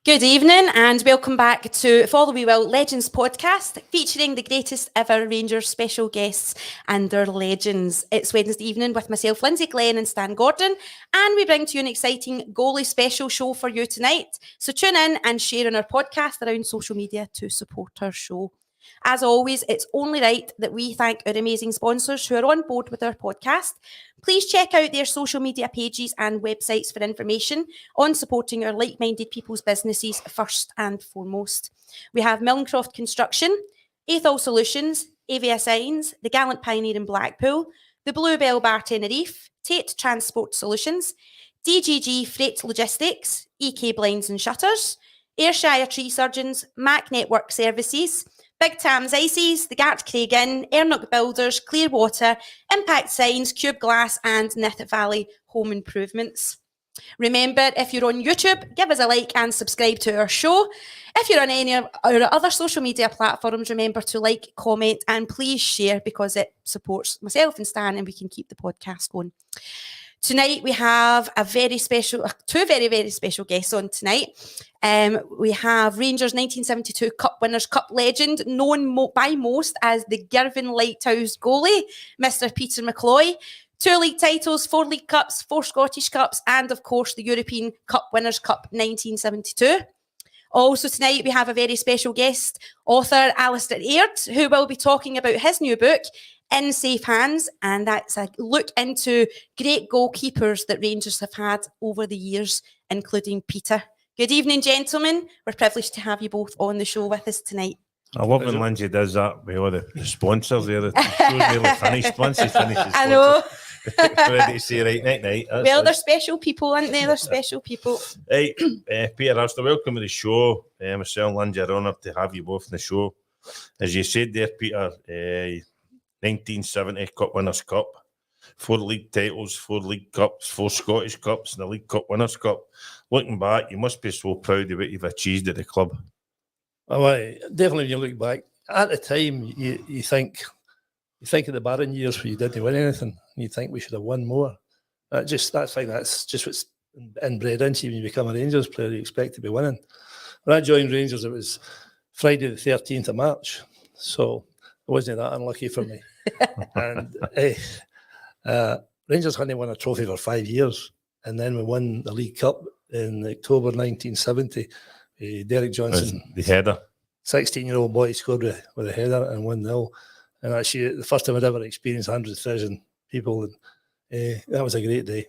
Good evening and welcome back to Follow We Will Legends podcast, featuring the greatest ever Rangers special guests and their legends. It's Wednesday evening with myself, Lynsey Glen and Stan Gordon, and we bring to you an exciting goalie special show for you tonight. So tune in and share on our podcast around social media to support our show. As always, it's only right that we thank our amazing sponsors who are on board with our podcast. Please check out their social media pages and websites for information on supporting our like-minded people's businesses first and foremost. We have Milncroft Construction, Athol Solutions, Avia Signs, The Gallant Pioneer in Blackpool, The Bluebell Bar Tenerife, Tate Transport Solutions, DGG Freight Logistics, EK Blinds and Shutters, Ayrshire Tree Surgeons, Mac Network Services, Big Tam's Ices, The Gart Craig Inn, Ernock Builders, Clearwater, Impact Signs, Cube Glass and Nith Valley Home Improvements. Remember, if you're on YouTube, give us a like and subscribe to our show. If you're on any of our other social media platforms, remember to like, comment and please share because it supports myself and Stan and we can keep the podcast going. Tonight we have two very, very special guests on tonight. We have Rangers 1972 Cup Winners' Cup legend, known by most as the Girvan Lighthouse goalie, Mr. Peter McCloy. 2 league titles, 4 League Cups, 4 Scottish Cups, and of course the European Cup Winners' Cup 1972. Also tonight we have a very special guest, author Alistair Aird, who will be talking about his new book, In Safe Hands, and that's a look into great goalkeepers that Rangers have had over the years, including Peter. Good evening, gentlemen. We're privileged to have you both on the show with us tonight. I love when Lynsey does that with all the sponsors there. The show's nearly finished. Once he finishes, I know. Ready to say right night. Well, they're special people, aren't they? They're special people. Right, Peter, Alistair, welcome to the show. Myself and Lynsey are honoured to have you both on the show. As you said there, Peter, 1970 Cup Winners' Cup, 4 league titles, 4 League Cups, 4 Scottish Cups, and the League Cup Winners' Cup. Looking back, you must be so proud of what you've achieved at the club. Oh, definitely when you look back. At the time, you think of the barren years where you didn't win anything, and you think we should have won more. That's just what's inbred into you when you become a Rangers player. You expect to be winning. When I joined Rangers, it was Friday the 13th of March, so it wasn't that unlucky for me. And Rangers hadn't won a trophy for 5 years, and then we won the League Cup in October 1970. Derek Johnson, the header, 16-year-old boy, scored with a header and 1-0. And actually, the first time I'd ever experienced 100,000 people, and that was a great day.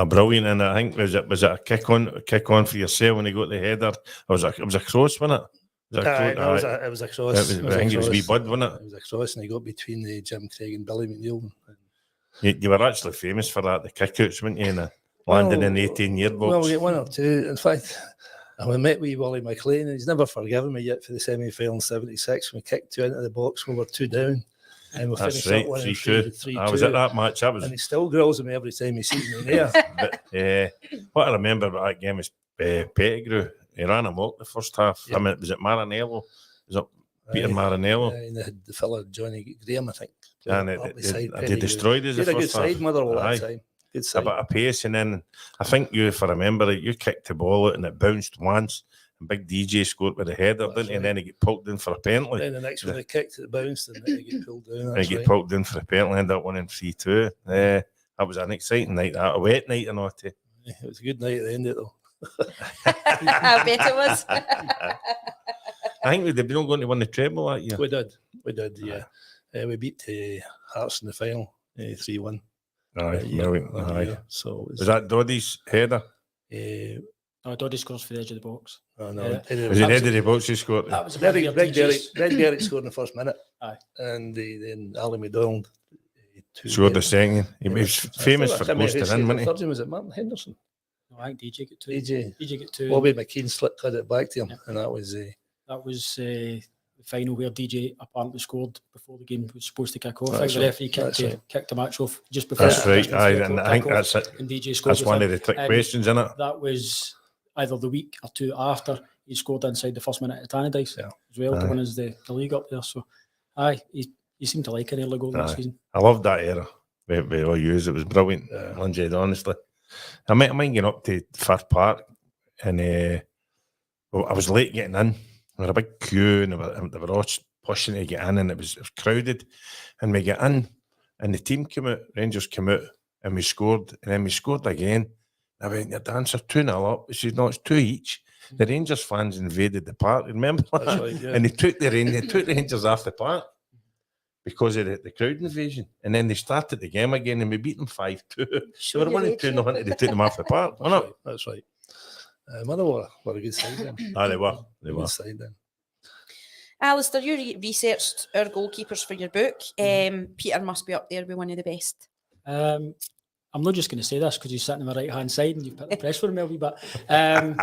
Brilliant. And I think was it a kick on for yourself when he got the header? It was a cross, wasn't it? It was a cross. I think it was wee Bud, wasn't it? It was a cross, and he got between Jim Craig and Billy McNeil. You were actually famous for that, the kickouts, weren't you? And landing in the 18-year box. Well, we get 1 or 2. In fact, I met with Wally McLean, and he's never forgiven me yet for the semi-final in 76 when we kicked 2 into the box. We were 2 down. And we That's finished right, up 3-2. I was at that match. And he still grills me every time he sees me there. But what I remember about that game was Pettigrew. He ran amok the first half. Yeah. I mean, was it Maranello? Was it Peter Maranello? And they had the fella Johnny Graham, I think. And they destroyed us the first half. He had a good first half. side mother all that time. Good A side. bit of pace, and then I think if I remember it, you kicked the ball out and it bounced once, and Big DJ scored with a header, didn't he? And then he get poked in for a penalty. Then the next one they kicked, it bounced, and then he get pulled down. And he get poked in for a penalty, ended up winning 3-2. That was an exciting night, a wet night, and all. It was a good night at the end of it, though. I bet it was. I think they've been going to win the treble that year. We did, yeah. We beat Hearts in the final, 3-1. Aye. So was that Doddy's header? Doddy scores for the edge of the box. Oh, no. Was it the edge of the box he scored? That was a Greg Derrick scored in the first minute. Aye. And then Ali McDonald scored the second. He was famous for posting in, wasn't he? Third one was it Martin Henderson? No, I think DJ got 2. DJ got 2. Bobby McKean had it back to him, and that was the final where DJ apparently scored before the game was supposed to kick off. That's The referee kicked the match off just before. That's right. And I think that's it. And DJ scored. That's one of the trick questions, isn't it? That was either the week or 2 after he scored inside the first minute at Tannadice as well to win us the league up there. So, he seemed to like an early goal that season. I loved that era. We all used it. Was brilliant. Lynsey, honestly. I might get up to Firth Park and Well, I was late getting in. There was a big queue, and they were all pushing to get in, and it was crowded. And we get in, and the team came out, Rangers came out, and we scored, and then we scored again. I went, your dancer 2-0 up. She said, no, it's 2 each. The Rangers fans invaded the park, remember? That's right, yeah. And they took the Rangers off the park because of the crowd invasion. And then they started the game again, and we beat them 5-2. So we were winning 2-0, they took them off the park. That's right. Motherwell were a good side then. They were. Good side then. Alistair, you researched our goalkeepers for your book. Peter must be up there with one of the best. I'm not just going to say this because he's sitting on my right-hand side and you've put the press for him, Elby, but I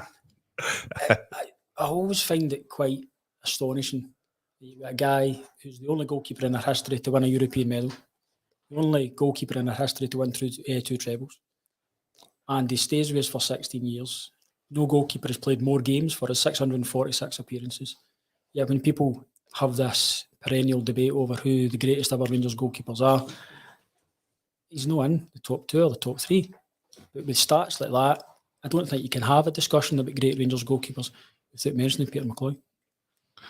always find it quite astonishing that you've got a guy who's the only goalkeeper in their history to win a European medal, the only goalkeeper in their history to win 2 trebles, and he stays with us for 16 years. No goalkeeper has played more games for his 646 appearances. Yet when people have this perennial debate over who the greatest ever Rangers goalkeepers are, he's not in the top 2 or the top 3. But with stats like that, I don't think you can have a discussion about great Rangers goalkeepers without mentioning Peter McCloy.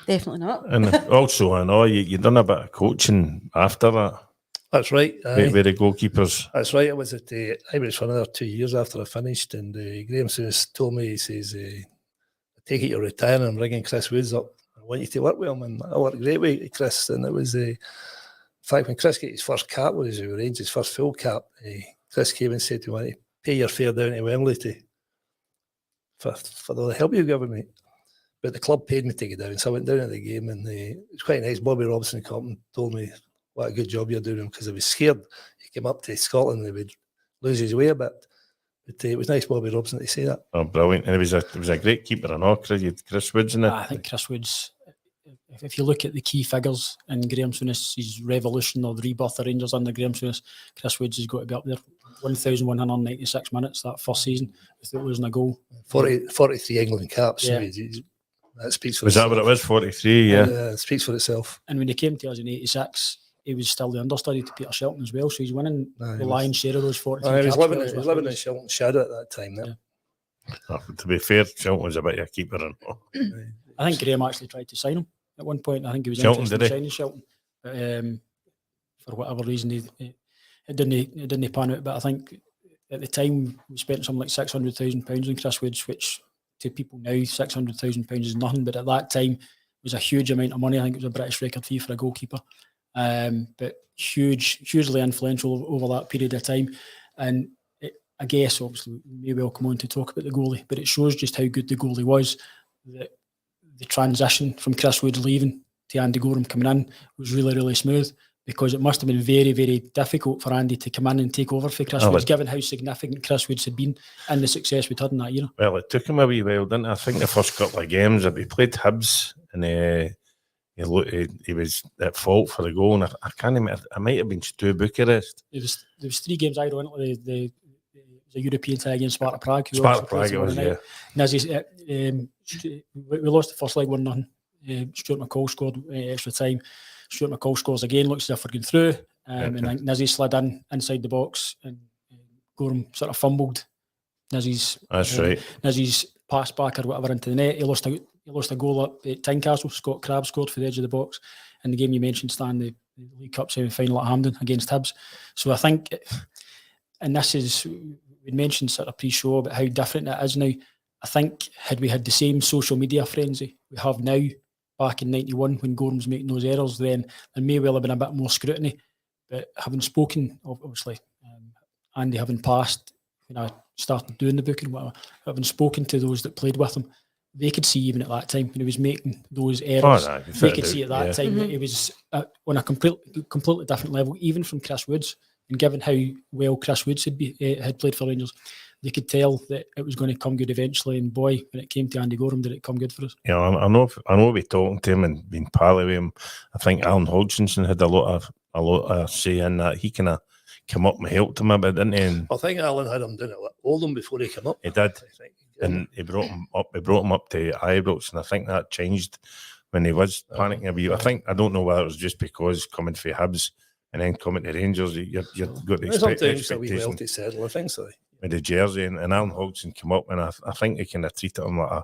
Definitely not. And also, I know you done a bit of coaching after that. That's right. With the goalkeepers. That's right. I was at Ibrox for another 2 years after I finished, and Graham Souness told me, he says, I take it you're retiring, I'm ringing Chris Woods up. I want you to work with him, and I worked great with Chris. And it was, in fact, when Chris got his first cap with his Rangers, first full cap, Chris came and said to me, I want to pay your fare down to Wembley for the help you've given me. But the club paid me to get down, so I went down to the game, and it was quite nice. Bobby Robson come and told me, what a good job you're doing, because I was scared. He came up to Scotland and he would lose his way a bit. But it was nice, Bobby Robson, to say that. Oh, brilliant. And it was a great keeper and all. Chris Woods in it. I think Chris Woods, if you look at the key figures in Graham Souness' revolution or the rebirth of Rangers under Graham Souness, Chris Woods has got to be up there. 1,196 minutes that first season without losing a goal. 43 England caps. Yeah. That speaks for was itself. that what it was? 43, yeah. It speaks for itself. And when he came to us in 86, he was still the understudy to Peter Shelton as well, so he's winning the lion's share of those 43 He was caps. living in Shelton's shadow at that time. Oh, to be fair, Shelton was a bit of a keeper. And all. I think Graham actually tried to sign him at one point. I think he was Shelton, interested did in signing Shelton. But for whatever reason, it didn't pan out. But I think at the time, we spent something like £600,000 on Chris Woods, which to people now, £600,000 is nothing. But at that time, it was a huge amount of money. I think it was a British record fee for a goalkeeper. But hugely influential over that period of time. And I guess, obviously, maybe I'll come on to talk about the goalie, but it shows just how good the goalie was. That the transition from Chris Woods leaving to Andy Gorham coming in was really, really smooth, because it must have been very, very difficult for Andy to come in and take over for Chris Woods, given how significant Chris Woods had been and the success we'd had in that year. Well, it took him a wee while, didn't it? I think the first couple of games that we played Hibs, and he was at fault for the goal, and I can't remember. I might have been Stu Bucharest. There was 3 games I went to the European tie against Sparta Prague. Sparta Prague, it was, yeah. And as we lost the first leg 1-0. Stuart McCall scored extra time. Stuart McCall scores again, looks as if we're going through. And Nizzy slid inside the box, and Gorham sort of fumbled Nizzy's pass back or whatever into the net. He lost a goal up at Tynecastle. Scott Crabbe scored for the edge of the box. And the game you mentioned, Stan, the League Cup semi-final at Hampden against Hibs. So I think, and this is, we mentioned sort of pre-show about how different it is now. I think had we had the same social media frenzy we have now back in 91 when Gorham's making those errors, then there may well have been a bit more scrutiny. But having spoken, obviously, Andy having passed when I started doing the book and whatever, having spoken to those that played with him, they could see even at that time when he was making those errors, they could see at that time that he was on a completely different level, even from Chris Woods. And given how well Chris Woods had played for Rangers, they could tell that it was going to come good eventually. And boy, when it came to Andy Gorham, did it come good for us? Yeah, I know. We talking to him and been pally with him. I think Alan Hodgkinson had a lot of say in that. He kind of came up and helped him a bit, didn't he? And I think Alan had him doing it with Oldham before he came up. He did, and he brought him up. He brought him up to Ibrox, and I think that changed when he was panicking a bit. I don't know whether it was just because coming for Hibs and then coming to Rangers, you've got to expect expectations to settle. I think so. With the jersey, and Alan Hodgson came up, and I think he kind of treated him like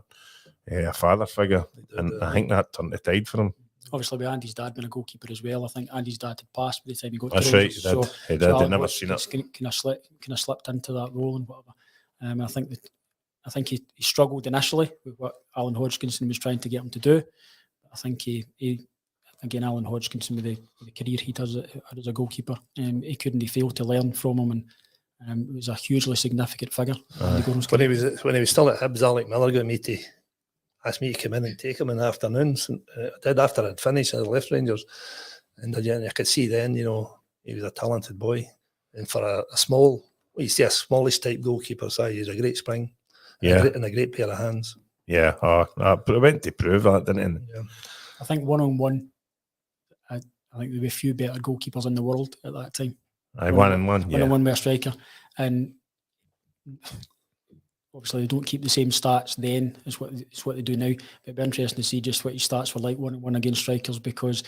a father figure, and I think that turned the tide for him. Obviously, with Andy's dad being a goalkeeper as well, I think Andy's dad had passed by the time he got That's to right, Rangers. he did. He did. Alan I'd never Hodgson seen it. kind of slipped into that role and whatever. I think he struggled initially with what Alan Hodgkinson was trying to get him to do. I think he again, Alan Hodgkinson with the career he does as a goalkeeper, he couldn't fail to learn from him, and it was a hugely significant figure. When he was still at Hibs, Alec Miller got me to ask me to come in and take him in the afternoons. And I did after I'd finished. I left Rangers, and I could see then, he was a talented boy, and for a small, you see a smallish type goalkeeper size, he's a great spring, and a great pair of hands. Yeah, but it went to prove that, didn't it? Yeah. I think 1-on-1, I think there were a few better goalkeepers in the world at that time. 1-on-1, yeah. 1-on-1 with a striker, and obviously they don't keep the same stats then as what they do now. But it'd be interesting to see just what his stats were like 1-on-1 against strikers, because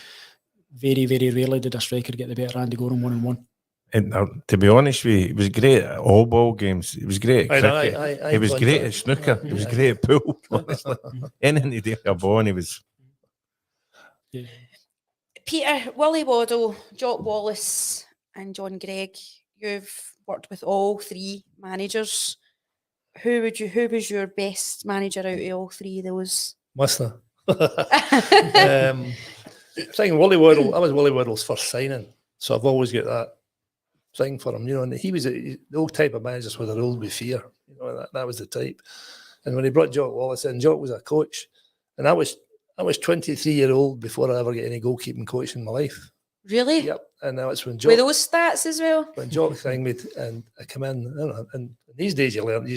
very, very rarely did a striker get the better hand to go on 1-on-1 And to be honest with you, he was great at all ball games. He was great at cricket. He was great at snooker. He was great at pool. Honestly, anything to do with a ball, and he was. Yeah. Peter, Willie Waddle, Jock Wallace and John Gregg, you've worked with all three managers. Who was your best manager out of all three of those? Mustn't. Saying Willie Waddle, I was Willie Waddle's first signing, so I've always got that thing for him, and he was the old type of managers with a ruled with fear, that was the type. And when he brought Jock Wallace in, Jock was a coach, and I was 23-year-old before I ever get any goalkeeping coach in my life. Really? Yep. And that's when Jock. With those stats as well? When Jock rang me and I come in, and these days you learn,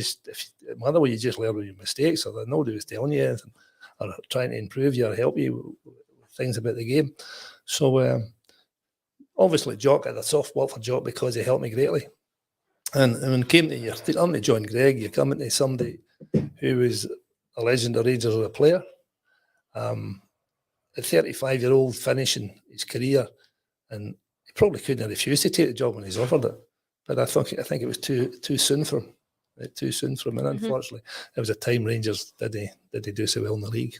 another way you just learn with your mistakes, or nobody was telling you anything, or trying to improve you or help you with things about the game. So obviously Jock had a soft spot for Jock because he helped me greatly. And when it came to I'm to John Gregg, you're coming to somebody who was a legend of Rangers as a player. A 35-year-old finishing his career, and he probably couldn't have refused to take the job when he's offered it. But I think it was too soon for him. Too soon for him, and unfortunately, it was a time Rangers did they do so well in the league,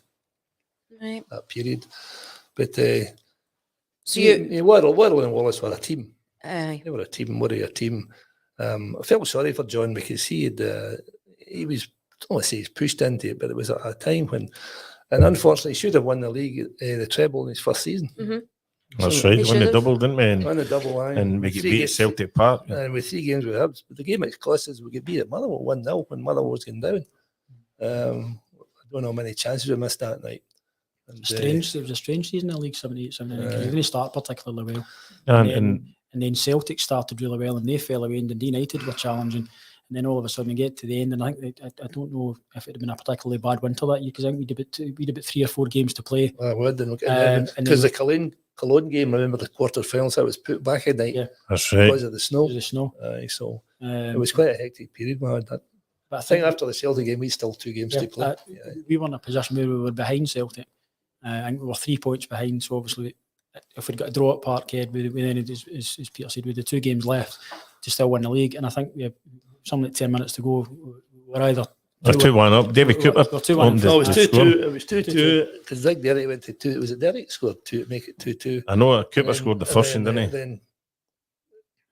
right? That period. But so Waddle and Wallace were a team. They were a team. What a team! I felt sorry for John because he was, I don't want to say he's pushed into it, but it was at a time when. And unfortunately, he should have won the league, the treble in his first season. Mm-hmm. That's right. Won the double, didn't we? Won the double, and we beat at Celtic Park. And with 3 games with Hibs. But the game at Classes, we could beat at Motherwell 1-0 when Motherwell was going down. I don't know how many chances we missed that night. And, it was a strange season in the league, 78-79. They didn't start particularly well. And then Celtic started really well, and they fell away, and Dundee United were challenging. And then all of a sudden we get to the end, and I think I don't know if it had been a particularly bad winter that year, because I think we'd about 3 or 4 games to play. Because the Cologne game, remember the quarterfinals, that was put back at night. Yeah, that's right. Because of the snow. So it was quite a hectic period. But I think after the Celtic game, we still 2 games to play. We were in a position where we were behind Celtic. I think we were 3 points behind. So obviously, if we'd got a draw at Parkhead, we then, as Peter said, with the 2 games left to still win the league. And I think we had something like 10 minutes to go. We're either 2-1 up. David Cooper. It was 2-2 because Zig Derrick went to 2. Was it Derrick scored 2 to make it 2-2? I know Cooper scored the first one, didn't he? Then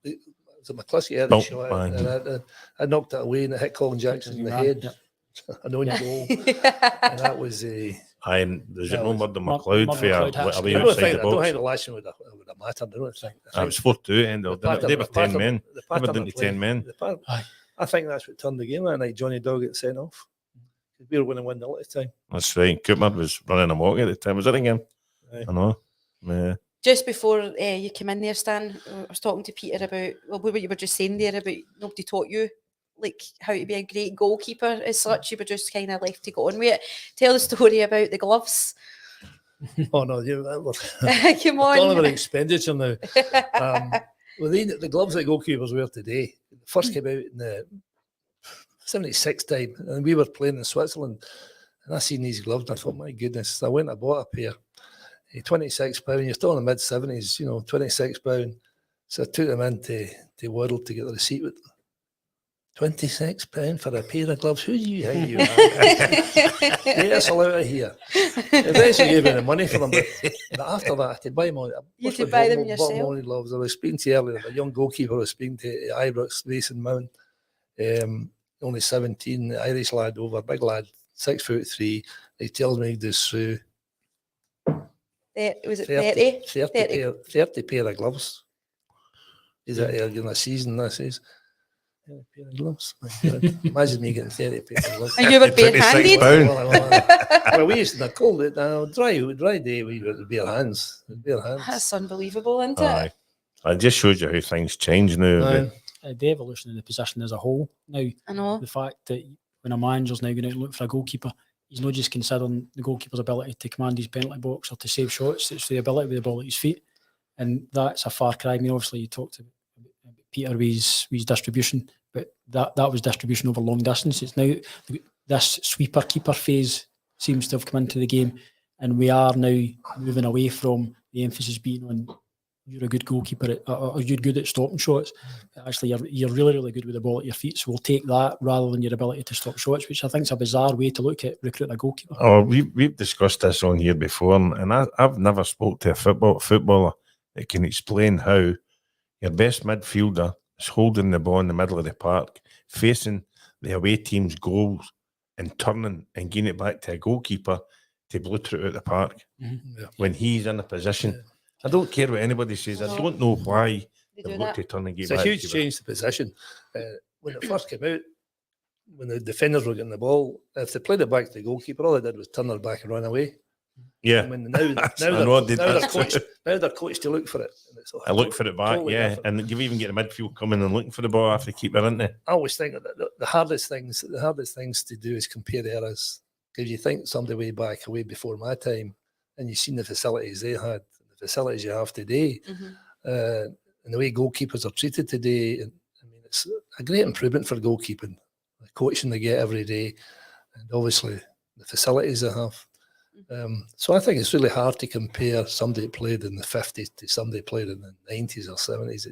was it McCluskey had a shot, and I knocked it away, and it hit Colin Jackson in the head. An own goal, and that was a. There's no murder McLeod for away I outside the don't box. think the last one would have mattered. I don't think. It was 4-2 end of it. They were 10 men. They were down to 10 men. I think that's what turned the game that night. Johnny Dog got sent off. We were winning 1-0 at the time. That's right. Cooper was running amok at the time. Was that again? I know. Yeah. Just before you came in there, Stan, I was talking to Peter about what you were just saying there about nobody taught you like how to be a great goalkeeper as such. You were just kind of left to go on with it. Tell the story about the gloves. Oh no, come on. All about expenditure now. Well, the gloves that goalkeepers wear today first came out in the 76 time, and we were playing in Switzerland, and I seen these gloves, and I thought, my goodness. So I went and bought a pair. £26. You're still in the mid 70s, £26. So I took them in to Waddle to get the receipt with them. £26 for a pair of gloves. Who do you think you are? Get us all out of here. Eventually gave me the money for them, but after that, I had to buy them all. You had to buy them yourself? Gloves. I was speaking to you earlier, a young goalkeeper I was speaking to at Ibrox, Mason Mount, only 17, the Irish lad over, big lad, 6'3". He tells me he does through was it 30? 30 pair of gloves. Is that in a season, this is? A pair of gloves. Imagine me getting 30 pair of gloves. And you were bare-handed? Well, we used to cold it. Dry day, we were bare hands. That's unbelievable, isn't it? Aye. It just shows you how things change now. The evolution of the position as a whole. Now, I know. the fact that when a manager's now going out and look for a goalkeeper, he's not just considering the goalkeeper's ability to command his penalty box or to save shots, it's the ability with the ball at his feet. And that's a far cry. I mean, obviously, you talked about Peter with his distribution, but that was distribution over long distance. It's now this sweeper-keeper phase seems to have come into the game, and we are now moving away from the emphasis being on you're a good goalkeeper or you're good at stopping shots. Actually, you're really, really good with the ball at your feet, so we'll take that rather than your ability to stop shots, which I think is a bizarre way to look at recruiting a goalkeeper. Oh, we've discussed this on here before, and I've never spoke to a footballer that can explain how your best midfielder is holding the ball in the middle of the park, facing the away team's goals and turning and getting it back to a goalkeeper to blow through out the park when he's in a position. Yeah. I don't care what anybody says. I don't know why they've got to turn and get back. It's a huge change to position. When it first came out, when the defenders were getting the ball, if they played it back to the goalkeeper, all they did was turn their back and run away. Yeah. I mean, now they're coached to look for it. I look for it back, totally different. And you even get the midfield coming and looking for the ball after the keeper, isn't they? I always think that the hardest things to do is compare eras. Because you think somebody way before my time, and you've seen the facilities they had, the facilities you have today, and the way goalkeepers are treated today. And I mean, it's a great improvement for goalkeeping, the coaching they get every day, and obviously the facilities they have. So I think it's really hard to compare somebody that played in the 50s to somebody that played in the 90s or 70s.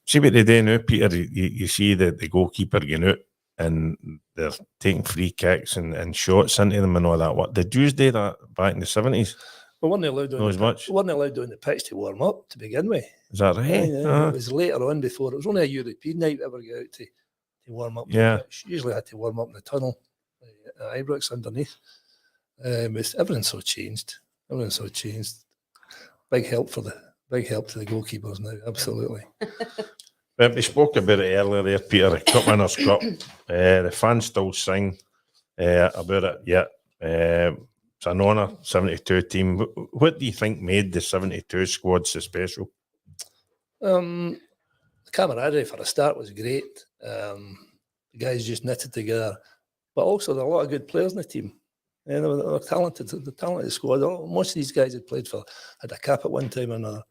See what they do now, Peter. You see the goalkeeper getting out and they're taking free kicks and shots into them and all that. What did you do that back in the 70s? Well, weren't allowed on the pitch to warm up to begin with. Is that right? Yeah. It was later on before. It was only a European night we ever got out to warm up. Yeah. The pitch. Usually had to warm up in the tunnel at Ibrox underneath. Everything's so changed. Big help to the goalkeepers now. Absolutely. Well, we spoke about it earlier there, Peter. The Cup Winners' Cup. The fans still sing about it. Yeah. It's an honour, 72 team. What do you think made the 72 squad so special? The camaraderie for a start was great. The guys just knitted together, but also there are a lot of good players in the team. And they were talented. The talented squad. Most of these guys had a cap at one time or another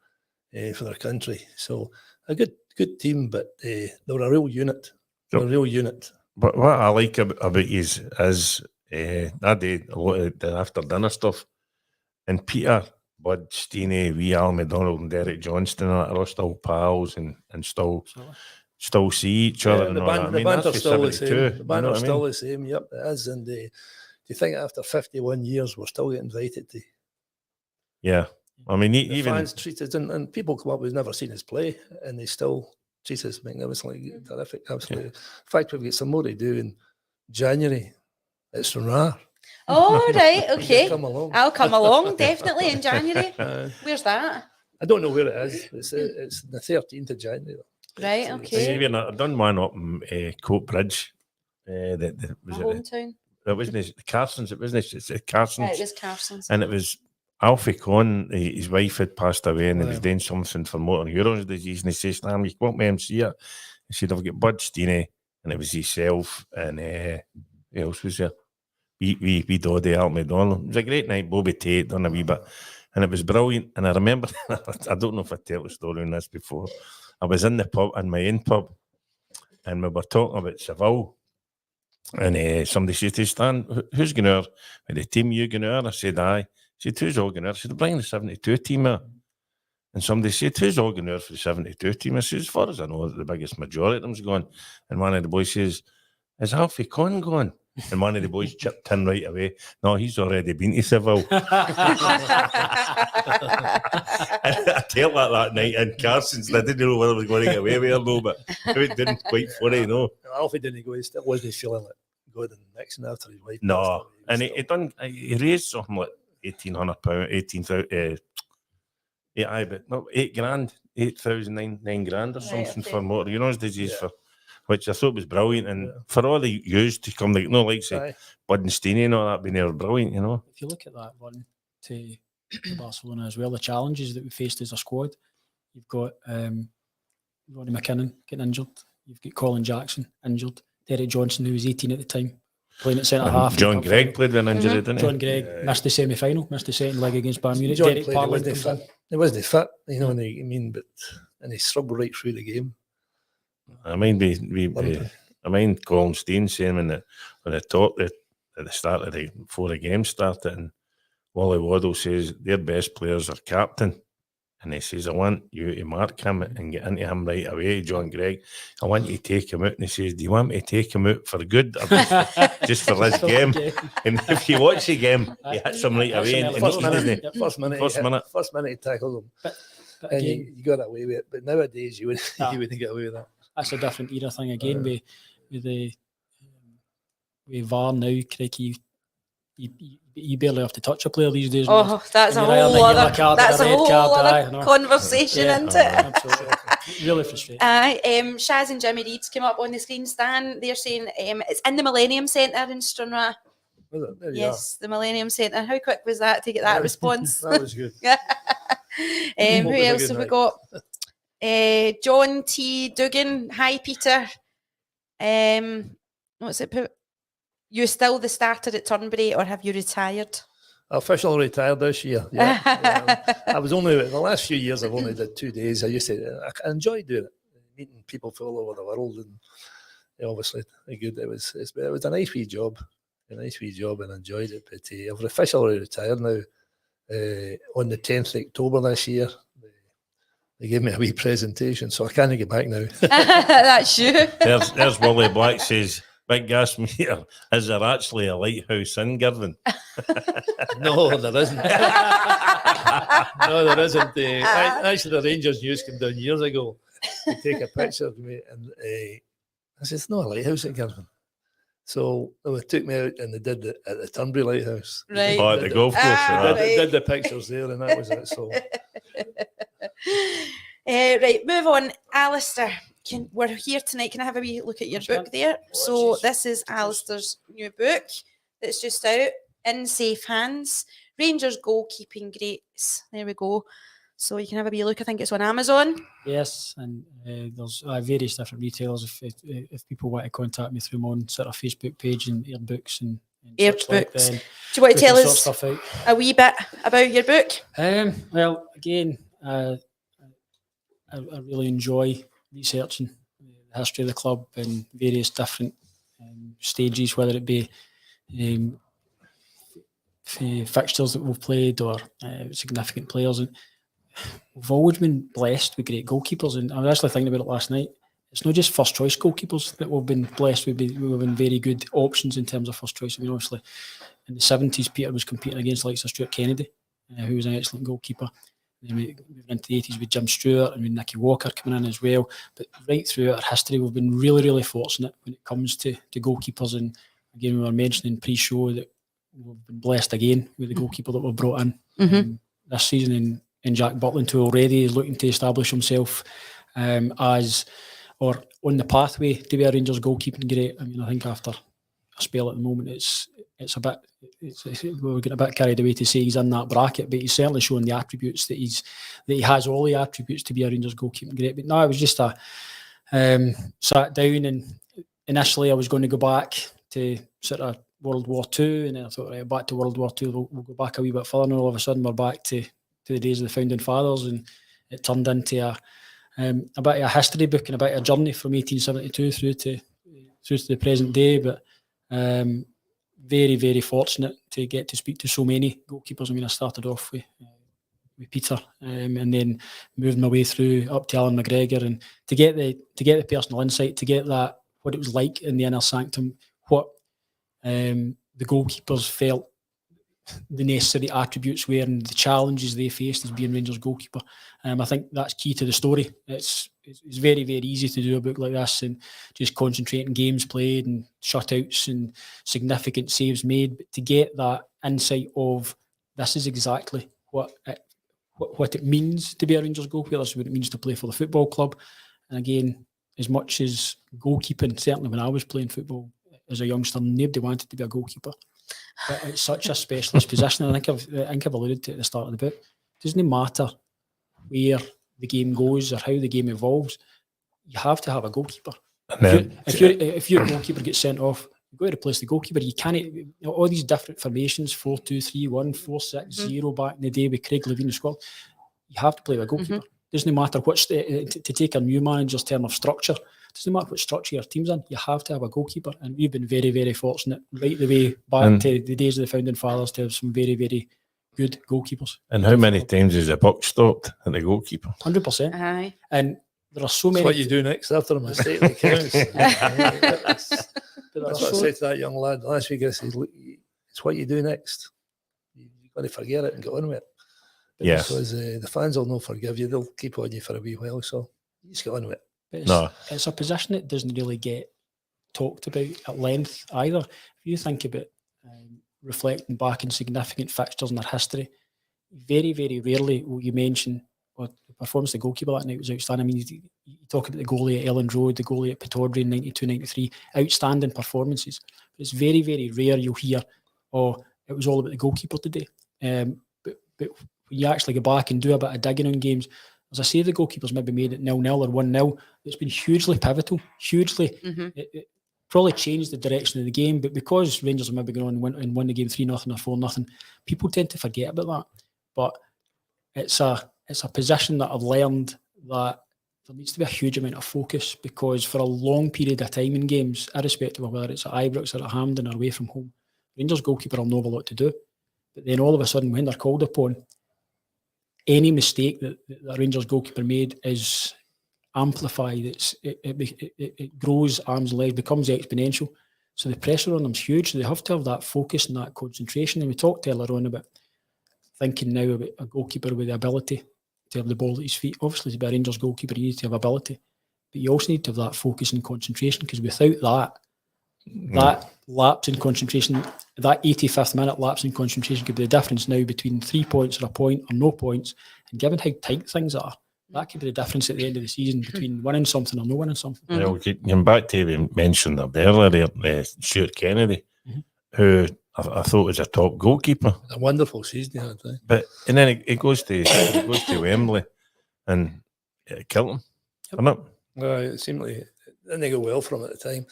for their country. So a good team, but they were a real unit. But what I like about you is I did a lot of the after dinner stuff, and Peter, Bud, Steenie, wee Al McDonald, and Derek Johnston are all still pals and still see each other. And the band are still the same. The band are still the same. Yep, it is. And do you think after 51 years we're still getting invited to? Yeah, I mean, even fans treat us, and people come up who've never seen us play, and they still treat us magnificently, terrific, absolutely. In fact, we've got some more to do in January. It's rare. Oh, right, okay. I'll come along, definitely, in January. Where's that? I don't know where it is. It's the 13th of January. Right, okay. I've done one up in Coat Bridge. Hometown. It wasn't the Carsons. It wasn't. It's the Carsons. Right, it was Carsons. And it was Alfie Conn. His wife had passed away, and he was doing something for motor neurons disease. And he says, "Stan, you come up with MC it." He said, "I've got Bud Steenie," and it was himself, and who else was there? Wee Doddy, Al McDonald. It was a great night. Bobby Tate done a wee bit, and it was brilliant. And I remember, I don't know if I tell the story on this before. I was in the pub, in my own pub, and we were talking about Seville. And somebody said to Stan, "Who's going out? The team you going out?" I said, "Aye." She said, "Who's all going out?" I said, "Bring the 72 team out." And somebody said, who's all going there for the 72 team? I said, as far as I know, the biggest majority of them's gone. And one of the boys says, is Alfie Conn gone? And one of the boys chipped in right away. No, he's already been to Seville. I tell that night in Carson's, I didn't know whether I was going to get away with it or no, but it didn't quite funny, no. Alfie didn't go, he still wasn't feeling like going in Nixon after his wife. No, and he raised something like £1,800, 18,000, yeah, but no, £8,000, 8,000, 9 grand or something for motor, you know, his disease for. Which I thought was brilliant, and for all the used to come, like say Bud and Steenie and all that, being there brilliant, you know. If you look at that run to Barcelona as well, the challenges that we faced as a squad, you've got Ronnie McKinnon getting injured, you've got Colin Jackson injured, Derek Johnson, who was 18 at the time, playing at centre half. John Gregg played with an injury, didn't he? John Gregg missed the semi-final, missed the second leg against Bayern Munich. John Derek played, it wasn't fit, you know what I mean, and he struggled right through the game. I mind Colin Steen saying when they talked at the start of before the game started, and Wally Waddle says their best players are captain, and he says, I want you to mark him and get into him right away, John Gregg. I want you to take him out, and he says, do you want me to take him out for good or just for this game? And if you watch the game, he hits him right away. First minute he tackled him. But and again, you got away with it, but nowadays you wouldn't get away with that. That's a different era thing again. With VAR now, Craigie, you barely have to touch a player these days. Oh, that's a whole other conversation, isn't it? Absolutely. Really frustrating. Shaz and Jimmy Reed's come up on the screen, Stan. They're saying it's in the Millennium Centre in Stranraer. Yes, the Millennium Centre. How quick was that to get that response? That was good. Who else have we got? John T. Dugan. Hi, Peter. What's it? You still the starter at Turnberry, or have you retired? I officially retired this year. Yeah. I was only the last few years. I've only did 2 days. I enjoy doing it, meeting people from all over the world, and obviously good. It was a nice wee job, and enjoyed it. But I've officially retired now. On the 10th of October this year. They gave me a wee presentation, so I can't get back now. That's you. There's Wally Black says, big gas meter, is there actually a lighthouse in Girvan? No, there isn't. No, there isn't. Actually, the Rangers News came down years ago to take a picture of me, and I said, it's not a lighthouse in Girvan. So they took me out and they did it at the Turnberry Lighthouse. Right. Oh, at the golf course. They did the pictures there, and that was it. So. Right, move on. Alistair, we're here tonight. Can I have a wee look at your book there? So this is Alistair's new book that's just out, In Safe Hands, Rangers Goalkeeping Greats. There we go. So you can have a wee look. I think it's on Amazon. Yes, and there's various different retailers. If people want to contact me through my own sort of Facebook page and Airbooks and Airbooks. Do you want to tell us a wee bit about your book? Well, again, I really enjoy researching the history of the club and various different stages, whether it be fixtures that we've played or significant players. And we've always been blessed with great goalkeepers, and I was actually thinking about it last night. It's not just first choice goalkeepers that we've been blessed with. We've been very good options in terms of first choice. I mean, obviously, in the 70s, Peter was competing against like Stuart Kennedy, who was an excellent goalkeeper. And then we went into the 80s with Jim Stewart and with Nicky Walker coming in as well. But right through our history, we've been really, really fortunate when it comes to goalkeepers. And again, we were mentioning pre-show that we've been blessed again with the goalkeeper that we've brought in this season. And Jack Butland, who already is looking to establish himself as, or on the pathway to be a Rangers goalkeeping great. I mean, I think after a spell at the moment, we're getting a bit carried away to say he's in that bracket, but he's certainly showing the attributes that he has all the attributes to be a Rangers goalkeeping great. But no, it was just sat down, and initially I was going to go back to sort of World War II, and then I thought, right, back to World War II, we'll go back a wee bit further, and all of a sudden we're back to the days of the founding fathers, and it turned into a bit of a history book and a bit of a journey from 1872 through to the present day. But very, very fortunate to get to speak to so many goalkeepers. I mean, I started off with Peter, and then moving my way through up to Alan McGregor, and to get the personal insight, to get that what it was like in the inner sanctum, what the goalkeepers felt the necessary attributes were, and the challenges they faced as being Rangers goalkeeper. I think that's key to the story. It's very, very easy to do a book like this and just concentrate on games played and shutouts and significant saves made, but to get that insight of this is exactly what it means to be a Rangers goalkeeper, this is what it means to play for the football club. And again, as much as goalkeeping, certainly when I was playing football as a youngster, nobody wanted to be a goalkeeper. But it's such a specialist position. I think I've alluded to it at the start of the book. It doesn't matter where the game goes or how the game evolves. You have to have a goalkeeper. If your goalkeeper gets sent off, you've got to replace the goalkeeper. You can't, all these different formations, 4-2-3-1, 4-6-0 back in the day with Craig Levein in Scotland. You have to play with a goalkeeper. Doesn't matter what's to take a new manager's term of structure. Doesn't matter what structure your team's in. You have to have a goalkeeper, and we've been very, very fortunate right the way back to the days of the founding fathers to have some very, very good goalkeepers. And how many times has the buck stopped at the goalkeeper? 100%. Aye. And there are so That's many. what you do next after a mistake like counts. That's what I said to that young lad last week. I said, look, it's what you do next. You've got to forget it and get on with it. Yes. Because the fans will not forgive you. They'll keep on you for a wee while. So you just get on with it. It's a position that doesn't really get talked about at length either. If you think about reflecting back in significant fixtures in their history, very, very rarely will you mention the performance of the goalkeeper that night was outstanding. I mean, you talk about the goalie at Elland Road, the goalie at Pittodrie in 92-93, outstanding performances. But it's very, very rare you'll hear, it was all about the goalkeeper today. But when you actually go back and do a bit of digging on games, as I say, the goalkeepers maybe made it 0-0 or 1-0. It's been hugely pivotal, hugely. It probably changed the direction of the game, but because Rangers have maybe gone on and won the game 3-0 or 4-0, people tend to forget about that. But it's a position that I've learned that there needs to be a huge amount of focus, because for a long period of time in games, irrespective of whether it's at Ibrox or at Hampden or away from home, Rangers goalkeeper will know a lot to do. But then all of a sudden, when they're called upon, any mistake that Rangers goalkeeper made is amplified. It grows arms and legs, becomes exponential. So the pressure on them is huge. So they have to have that focus and that concentration. And we talked earlier on about thinking now about a goalkeeper with the ability to have the ball at his feet. Obviously, to be a Rangers goalkeeper, you need to have ability, but you also need to have that focus and concentration, because without that lapse in concentration, that 85th minute lapse in concentration could be the difference now between 3 points or a point or no points. And given how tight things are, that could be the difference at the end of the season between winning something or no winning something. Well, getting back to, we mentioned a bit earlier, Stuart Kennedy, who I thought was a top goalkeeper. A wonderful season he had. But and then he goes to Wembley and it killed him. Didn't it? It seemed like it didn't go well for him at the time.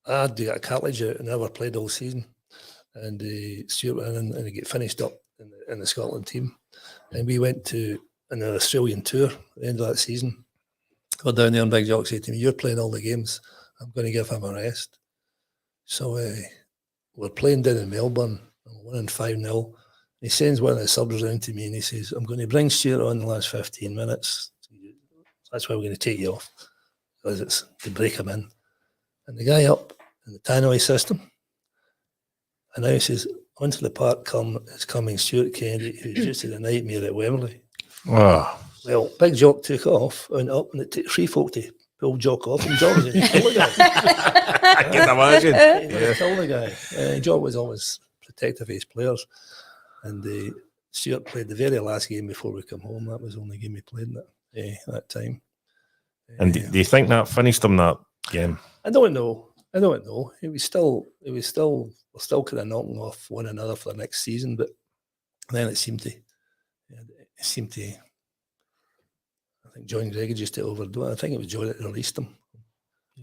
I had to get a cartilage out and never played all season. And Stuart went in and he got finished up in the Scotland team. And we went to an Australian tour at the end of that season. Got down there and Big Jock said to me, "You're playing all the games. I'm going to give him a rest." So we're playing down in Melbourne. I'm winning 5-0. He sends one of the subs round to me and he says, "I'm going to bring Stuart on the last 15 minutes. That's why we're going to take you off, because it's to break him in." And the guy up in the tannoy system, and now he says, "Onto the park is coming Stuart Kennedy, who's just had a nightmare at Wembley." Wow. Well, Big Jock took off and up, and it took 3 folk to pull Jock off, and Jock was going to kill the guy. I can imagine. He was going to kill the guy. Jock was always protective of his players. And Stuart played the very last game before we come home. That was the only game he played in that time. And do you think that finished him that game? I don't know. It was still kind of knocking off one another for the next season, but then it seemed to. I think John Gregor just to overdo it. I think it was John that released him.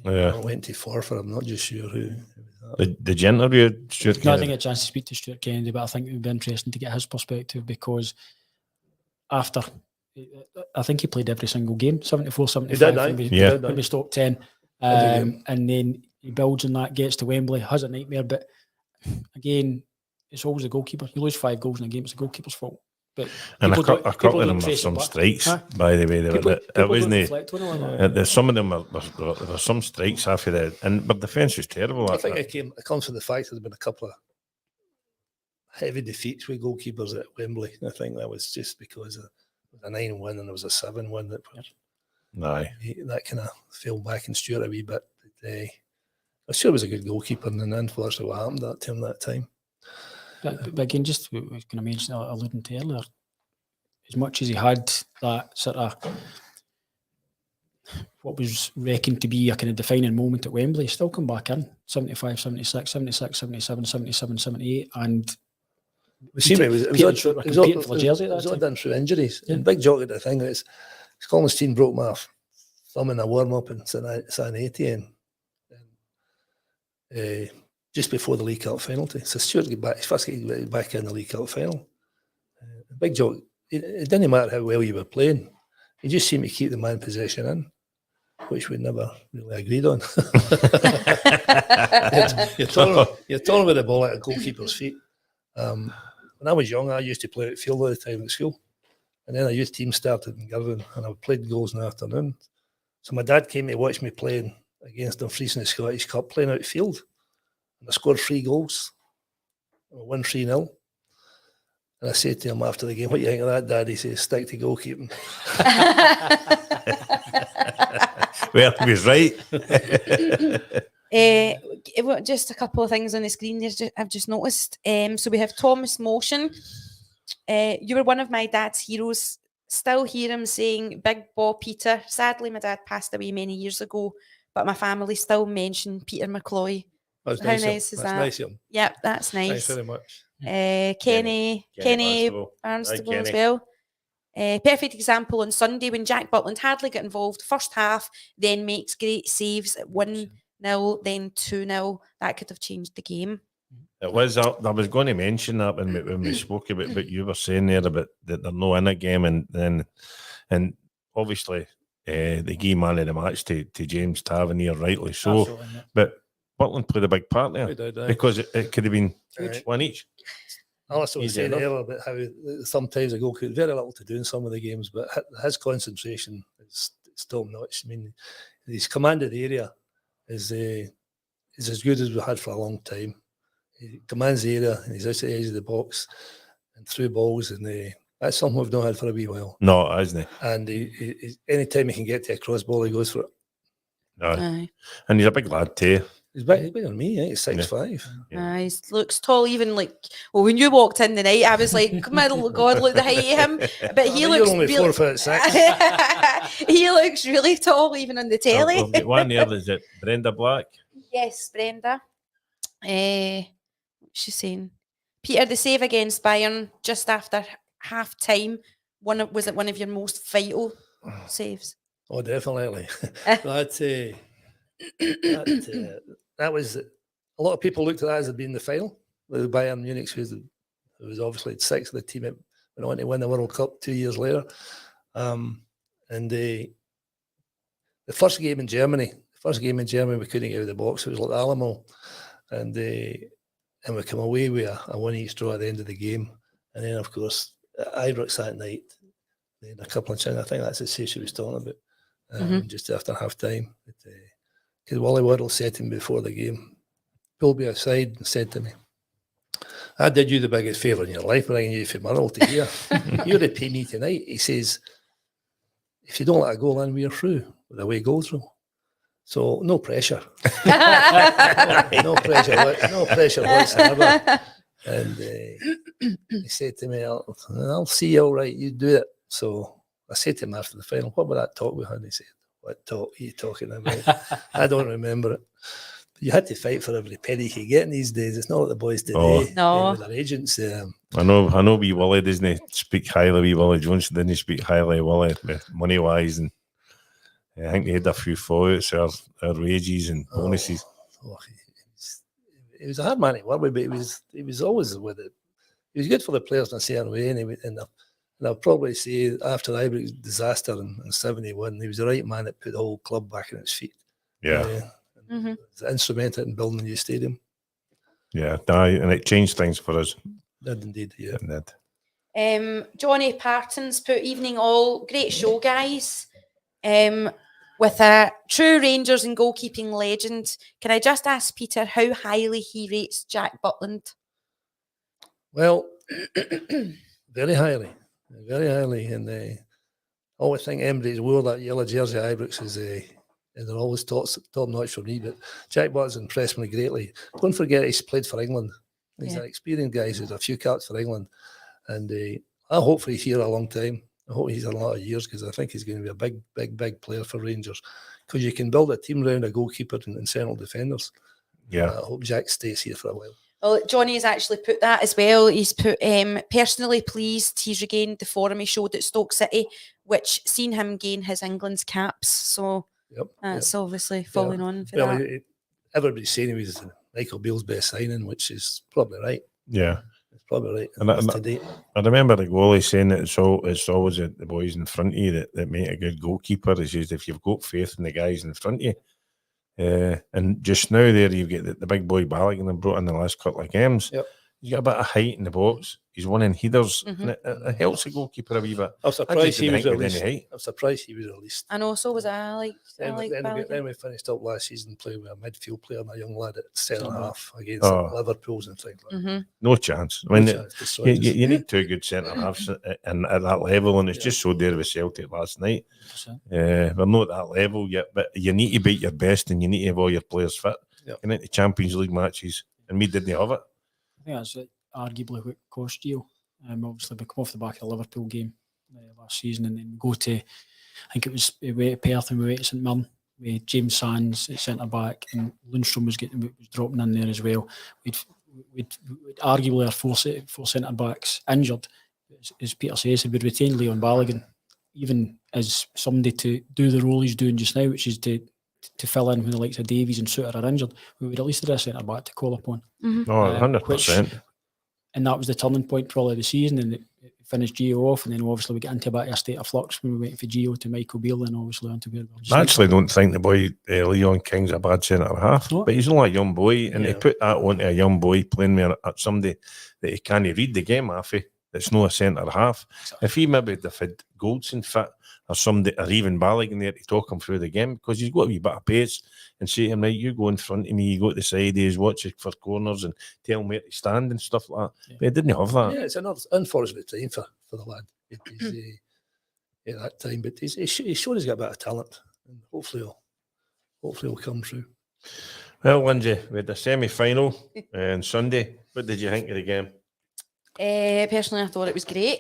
Yeah. I went to forfeit. I'm not just sure who was that. Did you interview Stuart No, I Kennedy? didn't get a chance to speak to Stuart Kennedy, but I think it would be interesting to get his perspective, because after, I think he played every single game, 74, 75, when we stopped 10. And then he builds on that, gets to Wembley, has a nightmare. But again, it's always the goalkeeper. You lose 5 goals in a game, it's the goalkeeper's fault. But And a people don't- couple people of don't them were face it some back. strikes, Huh? by the way. People It don't wasn't. reflect on it like that. Some of them there were some strikes after that, and but defence was terrible. I think it comes from the fact there's been a couple of heavy defeats with goalkeepers at Wembley. I think that was just because it was a 9-1 and there was a 7-1 that kind of fell back in Stuart a wee bit. But, I sure was a good goalkeeper, and then unfortunately what happened to him that time. But again, just what I was going to mention, alluding to earlier, as much as he had that sort of what was reckoned to be a kind of defining moment at Wembley, he still come back in 75, 76, 76, 77, 77, 78, and We see it was competing for the jersey at that all time. done through injuries. Yeah. And Big Jock at the thing is Scotland's team broke my thumb in a warm up in San Etienne. Just before the League Cup final. So Stuart got back, first get back in the League Cup final. Big Jock, it didn't matter how well you were playing, he just seemed to keep the man possession in, which we never really agreed on. you're talking about the ball at a goalkeeper's feet. When I was young, I used to play outfield all the time at school. And then a youth team started in Girvan, and I played goals in the afternoon. So my dad came to watch me playing against Dumfries in the Scottish Cup, playing outfield. And I scored 3 goals. I won 3-0. And I said to him after the game, "What do you think of that, Dad?" He says, "Stick to goalkeeping." Well, he was right. Just a couple of things on the screen I've just noticed. So we have Thomas Motion. You were one of my dad's heroes. Still hear him saying, "Big Bob Peter." Sadly, my dad passed away many years ago, but my family still mention Peter McCloy. That's How nice is That's that? nice of him. Yep, that's Thanks nice. very much. Kenny Barnstable as well. Perfect example on Sunday when Jack Butland hardly got involved first half, then makes great saves at 1-0, then 2-0. That could have changed the game. It was. I was going to mention that when we spoke about what you were saying there about that they're no in a game, and obviously the game man of the match to James Tavernier, rightly so. Absolutely, yeah. But Butland played a big part there We did, aye. because it could have been Aye. one each. Also, was Easy saying enough. earlier about how sometimes a goalkeeper had very little to do in some of the games, but his concentration is still notch. I mean, his command of the area is as good as we had for a long time. He commands the area and he's out at the edge of the box and through balls, and that's something we've not had for a wee while. No, isn't it? And he anytime he can get to a cross ball, he goes for it. Aye. And he's a big lad too. He's bigger than me. I think he's 6'5". Yeah. He looks tall, even when you walked in the night, I was like, "My God, look the height of him!" But he You're looks only really, 4'6". he looks really tall, even on the telly. We've got one there. Is it Brenda Black? Yes, Brenda. What's she saying? Peter, the save against Bayern just after half time. Was it one of your most vital saves? Oh, definitely. That was a lot of people looked at that as being the final. The Bayern Munich, who was obviously the sixth of the team that went on to win the World Cup 2 years later. And the first game in Germany, we couldn't get out of the box. It was like Alamo, and we come away with a one each draw at the end of the game. And then, of course, Ibrox that night. Then a couple of chances. I think that's the save she was talking about. Just after half time. Because Wally Waddle said to me before the game, pulled me aside and said to me, "I did you the biggest favour in your life bringing you from Murrell to here. You're to pay me tonight." He says, "If you don't let a goal in, we're through with away goals rule. So no pressure." no pressure whatsoever. And he said to me, I'll see you all right, you do it. So I said to him after the final, "What about that talk we had?" He said, "What talk are you talking about?" I don't remember it. But you had to fight for every penny you could get in these days. It's not like the boys today. Oh. No. With their agents. I know wee Willie doesn't speak highly of wee Willie Johnson, didn't speak highly of Willie money wise, and I think they had a few fallouts, our wages and bonuses. He was a hard man to work with, but he was always with it. He was good for the players in a certain way, and I'll probably say after the Ibrox disaster in 71, he was the right man that put the whole club back on its feet. Yeah. Was instrumental in building a new stadium. Yeah, and it changed things for us. Did indeed, yeah. It did. Johnny Parton's put evening all. Great show, guys. With a true Rangers and goalkeeping legend, can I just ask Peter how highly he rates Jack Butland? Well, very highly, and I always think Embry's wore that yellow jersey at Ibrox and they're always top notch for me. But Jack Butland's impressed me greatly. Don't forget he's played for England. He's an experienced guy. He's had a few caps for England, and I hope he's here a long time. I hope he's a lot of years because I think he's going to be a big player for Rangers. Because you can build a team around a goalkeeper and central defenders. Yeah, I hope Jack stays here for a while. Well, Johnny has actually put that as well. He's put, personally pleased he's regained the form he showed at Stoke City, which seen him gain his England's caps. So that's obviously following on for that. Everybody's saying he was Michael Beale's best signing, which is probably right. Yeah. It's probably right. And I remember the goalie saying that it's always the boys in front of you that make a good goalkeeper. He says if you've got faith in the guys in front of you. And just now there you get the big boy Balogun brought in the last couple of games. Yep. He's got a bit of height in the box. He's winning headers. And it helps the goalkeeper a wee bit. I'm surprised he was released. And also was I Then we finished up last season playing with a midfield player and a young lad at centre half against Liverpool's and things like that. No chance. I mean, you need two good centre halves and at that level, and it's just so there with Celtic last night. We're not at that level yet, but you need to beat your best and you need to have all your players fit. Get into Champions League matches, and we didn't have it. I think that's arguably what cost you. Obviously, we come off the back of the Liverpool game last season, and then go to, I think it was away at Perth and we went to St Mirren with James Sands at centre back, and Lundstrom was dropping in there as well. We'd arguably our four centre backs injured. As Peter says, we'd retained Leon Balogun, even as somebody to do the role he's doing just now, which is to fill in when the likes of Davies and Suter are injured. We would at least have a centre back to call upon. 100%. And that was the turning point probably of the season, and it finished Gio off, and then obviously we got into a bit of a state of flux when we went for Gio to Michael Beale and obviously onto where we I actually don't think the boy Leon King's a bad centre half, but he's only a young boy, and they put that onto a young boy playing with somebody that he can't read the game off of. That's not a centre half. If he maybe had Goldson fit or somebody, or even Balogun there to talk him through the game, because he's got a wee bit of pace, and say to him, right, you go in front of me, you go to the side, he's watching for corners and tell him where to stand and stuff like that. But he didn't have that. Yeah, it's an unfortunate time for the lad at that time, but he's shown he's got a bit of talent, and hopefully he'll come through. Well, Lindsay, we had the semi-final on Sunday. What did you think of the game? Personally, I thought it was great.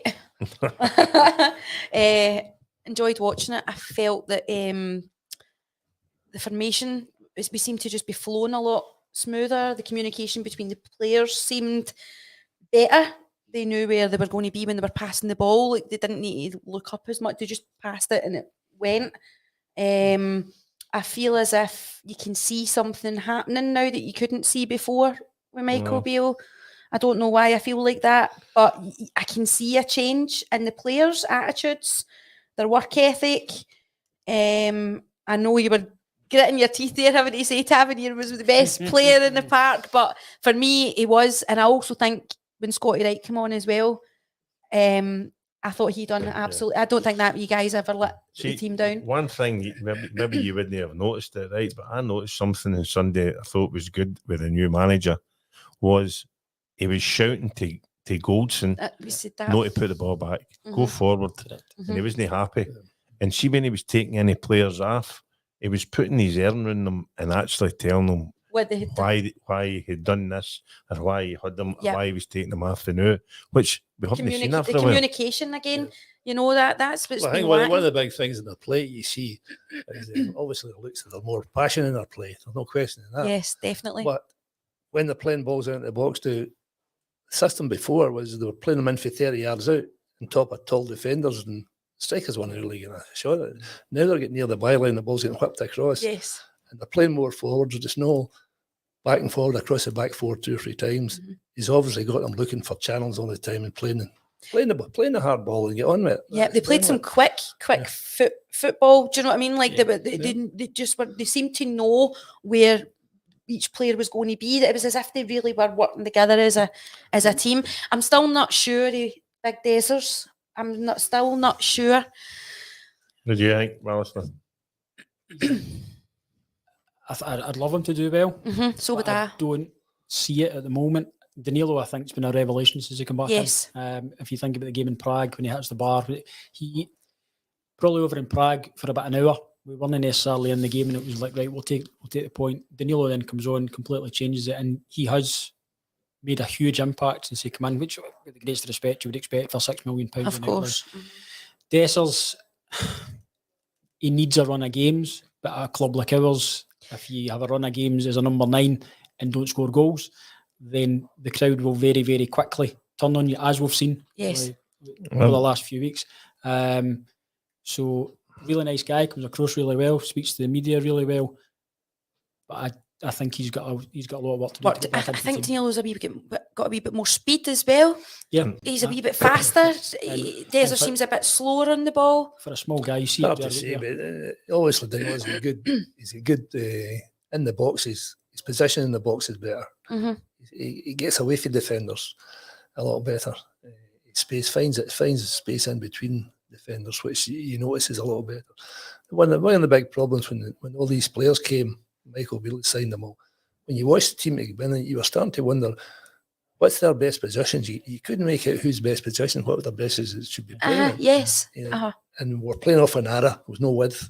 Enjoyed watching it. I felt that the formation, we seemed to just be flowing a lot smoother. The communication between the players seemed better. They knew where they were going to be when they were passing the ball. Like, they didn't need to look up as much. They just passed it and it went. I feel as if you can see something happening now that you couldn't see before with Michael Beale. I don't know why I feel like that, but I can see a change in the players' attitudes, their work ethic. I know you were gritting your teeth there having to say Tavernier was the best player in the park, but for me, he was. And I also think when Scotty Wright came on as well, I thought he done absolutely. I don't think that you guys ever let the team down. One thing, maybe you wouldn't have noticed it, right? But I noticed something on Sunday I thought was good with the new manager, was he was shouting to Goldson not to put the ball back, go forward, and he wasn't happy. And see, when he was taking any players off, he was putting his arm around them and actually telling them why he had done this, or why he had them, or why he was taking them off the new, which we haven't seen that for a while. Communication again, you know, that's what's been one of the big things in their play you see is obviously it looks like they're more passionate in their play. There's no question in that. Yes, definitely. But when they're playing balls out of the box, the system before was they were playing them in for 30 yards out on top of tall defenders, and strikers weren't really getting a shot at it. Now they're getting near the byline, the ball's getting whipped across. Yes. And they're playing more forwards. There's no back and forward across the back 4 2 or 3 times. He's obviously got them looking for channels all the time and playing the hard ball and get on with it. Yeah, they played some quick football. Do you know what I mean? Like they seemed to know where each player was going to be. That it was as if they really were working together as a team. I'm still not sure of Big Desers. I'm still not sure. What do you think, Alistair? I'd love him to do well. So would but I. I don't see it at the moment. Danilo, I think, has been a revelation since he came back Yes. in. If you think about the game in Prague, when he hits the bar, he probably over in Prague for about an hour. We weren't necessarily in the game, and it was like, right, we'll take the point. Danilo then comes on, completely changes it, and he has made a huge impact since he came in, which, with the greatest respect, you would expect for £6 million. Of course. Dessers, he needs a run of games, but at a club like ours, if you have a run of games as a number 9 and don't score goals, then the crowd will very, very quickly turn on you, as we've seen Yes. over the last few weeks. So, really nice guy, comes across really well, speaks to the media really well. But I think he's got a lot of work to do. But I think Danilo's got a wee bit more speed as well. Yeah, He's a wee bit faster. Desert seems a bit slower on the ball. For a small guy, you see Hard to say, but obviously Daniel's good. He's a good in the boxes. His position in the box is better. He gets away from defenders a lot better. Space finds space in between defenders, which you notice is a lot better. One of the big problems when all these players came, Michael Beale signed them all. When you watched the team at the beginning, you were starting to wonder what's their best positions. You couldn't make out whose best position, what their best is, it should be playing. Yes. And we're playing off an area, there was no width.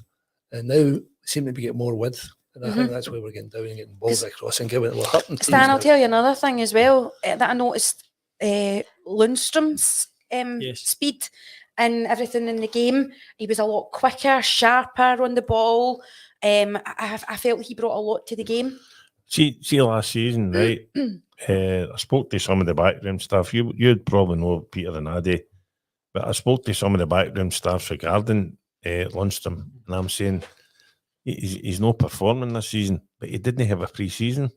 And now we seem to be getting more width. And I think that's where we're getting down and getting balls across and giving it. We're hurting teams. Stan, I'll tell you another thing as well that I noticed. Lundstrom's speed and everything in the game. He was a lot quicker, sharper on the ball. I felt he brought a lot to the game. See last season, right? I spoke to some of the backroom staff. You'd probably know Peter and Addy, but I spoke to some of the backroom staff regarding Lundstrom, and I'm saying he's not performing this season, but he didn't have a pre-season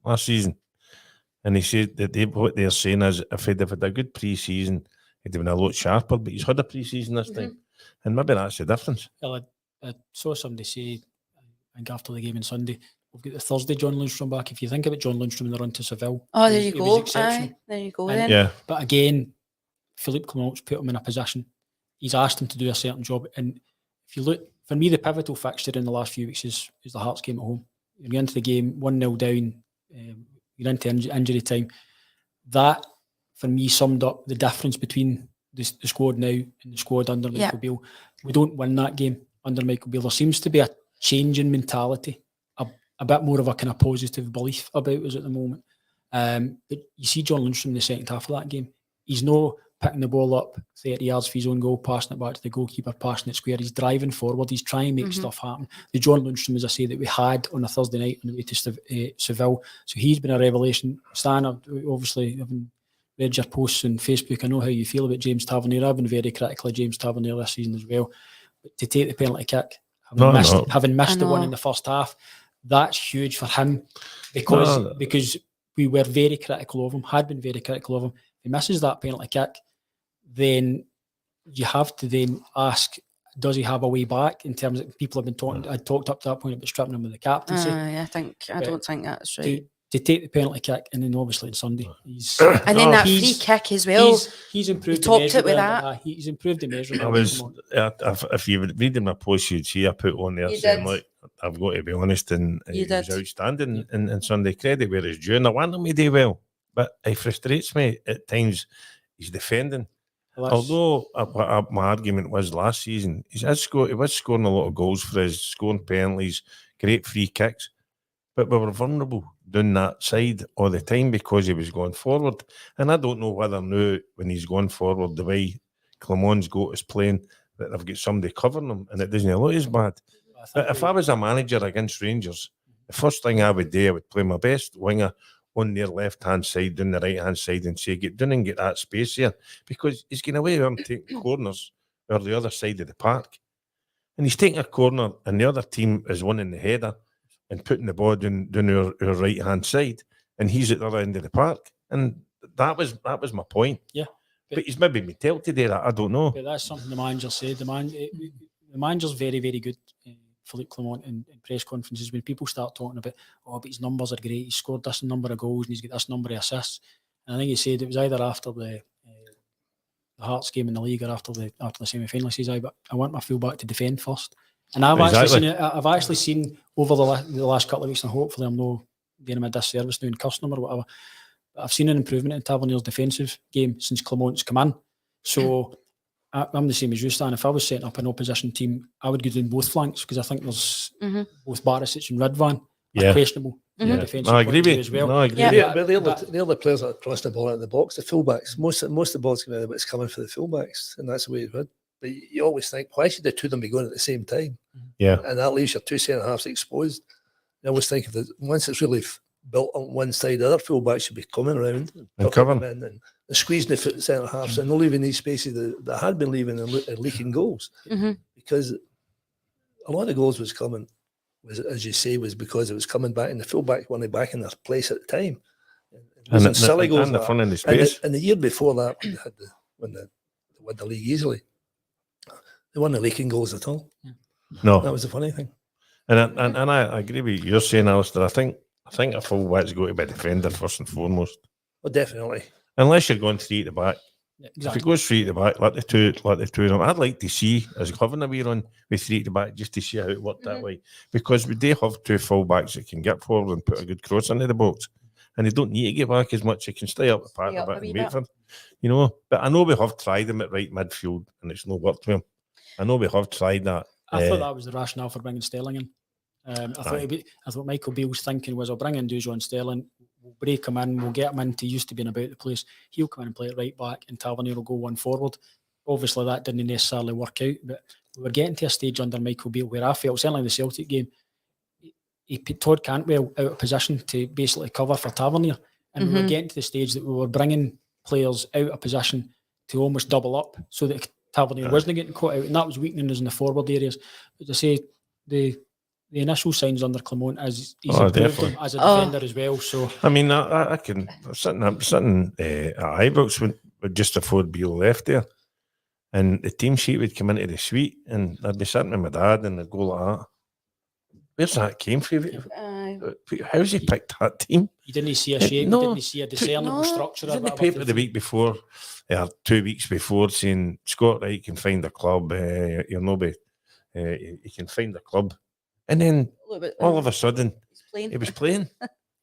last season. And he said that what they're saying is if he'd have had a good pre-season, he'd have been a lot sharper, but he's had a pre-season this time. And maybe that's the difference. Well, I saw somebody say, I think after the game on Sunday, we've got the Thursday John Lundstrom back. If you think about John Lundstrom in the run to Seville, there you go. There you go then. Yeah. But again, Philippe Clement's put him in a position. He's asked him to do a certain job. And if you look, for me, the pivotal fixture in the last few weeks is the Hearts game at home. You're into the game, 1-0 down, you're into injury time. That, for me, summed up the difference between the squad now and the squad under Michael Beale. We don't win that game under Michael Beale. There seems to be a change in mentality, a bit more of a kind of positive belief about us at the moment. But you see John Lundstrom in the second half of that game. He's no picking the ball up 30 yards for his own goal, passing it back to the goalkeeper, passing it square. He's driving forward. He's trying to make stuff happen. The John Lundstrom, as I say, that we had on a Thursday night on the way to Seville. So he's been a revelation. Stan, obviously, having read your posts on Facebook, I know how you feel about James Tavernier. I've been very critical of James Tavernier this season as well. But to take the penalty kick, having missed the one in the first half, that's huge for him because we were very critical of him, had been very critical of him. If he misses that penalty kick, then you have to then ask, does he have a way back? In terms of people have been talking, I talked up to that point about stripping him of the captaincy. I don't think that's right. To take the penalty kick, and then obviously on Sunday, and then that free kick as well. He's improved. He topped it with that. He's improved the measure. If you would read in my post, you'd see I put on there saying, "Look, I've got to be honest," and he was outstanding in Sunday. Credit where he's due, and I want him to do well, but it frustrates me at times. He's defending. Although my argument was last season, he was scoring a lot of goals for us, scoring penalties, great free kicks, but we were vulnerable down that side all the time because he was going forward. And I don't know whether now, when he's going forward, the way Clement's got is playing, that they've got somebody covering him and it doesn't look as bad. But if I was a manager against Rangers, the first thing I would do, I would play my best winger on their left-hand side, down the right-hand side, and say, get down and get that space here, because he's getting away with him taking corners or the other side of the park. And he's taking a corner, and the other team is winning the header and putting the ball down our right-hand side, and he's at the other end of the park. And that was my point. Yeah. But he's maybe been told to do that, I don't know. But that's something the manager said. The manager's very, very good Philippe Clement in press conferences when people start talking about, oh, but his numbers are great, he's scored this number of goals and he's got this number of assists. And I think he said it was either after the Hearts game in the league or after the semi-final. He says, but I want my fullback to defend first. And I've actually seen over the last couple of weeks, and hopefully I'm not doing him a disservice now and cursing him or whatever, but I've seen an improvement in Tavernier's defensive game since Clement's come in. So I'm the same as you, Stan. If I was setting up an opposition team, I would go down both flanks because I think there's both Barisic and Ridvan are questionable. Defensive I agree with as well. No, I agree. But they're the players that cross the ball out of the box, the fullbacks. Most of the balls coming out, but it's coming for the fullbacks, and that's the way it's run. But you always think, why should the two of them be going at the same time? Yeah. And that leaves your two centre halves exposed. I always think that once it's really built on one side, the other fullbacks should be coming around and covering and squeezing the centre halves and not leaving these spaces that had been leaving and leaking goals. Because a lot of goals was coming, as you say, was because it was coming back and the fullback weren't back in their place at the time. And silly goals. And the front in the space. And the year before that, when they won the league easily, they weren't leaking goals at all. No. That was the funny thing. And I agree with you. You're saying, Alistair, I think a fullback's got to be a defender first and foremost. Well, definitely. Unless you're going 3 at the back. Yeah, exactly. If it goes 3 at the back, let the two of them. I'd like to see as Governor we run with 3 at the back just to see how it worked that way. Because we do have 2 fullbacks that can get forward and put a good cross into the box. And they don't need to get back as much. They can stay up the park a bit and wait for them. But I know we have tried them at right midfield and it's no worked for them. I know we have tried that. I thought that was the rationale for bringing Sterling in. I thought Michael Beale's thinking was, I'll bring in Dujon Sterling, we'll break him in, we'll get him into used to being about the place. He'll come in and play it right back, and Tavernier will go one forward. Obviously, that didn't necessarily work out, but we were getting to a stage under Michael Beale where I felt, certainly in the Celtic game, he put Todd Cantwell out of position to basically cover for Tavernier, and we were getting to the stage that we were bringing players out of position to almost double up so that Tavernier wasn't getting caught out, and that was weakening us in the forward areas. But to say the initial signs under Clement as he's improved him as a defender as well. So I mean, I can sitting at Ibrox with just before Beale left there, and the team sheet would come into the suite, and I'd be sitting with my dad, and they'd go like that. Where's that came from? How's he picked that team? You didn't see a shape, you didn't see a discernible structure. In the paper the week before, 2 weeks before, saying Scott Wright can find a club, he can find a club. And then all of a sudden, he was playing.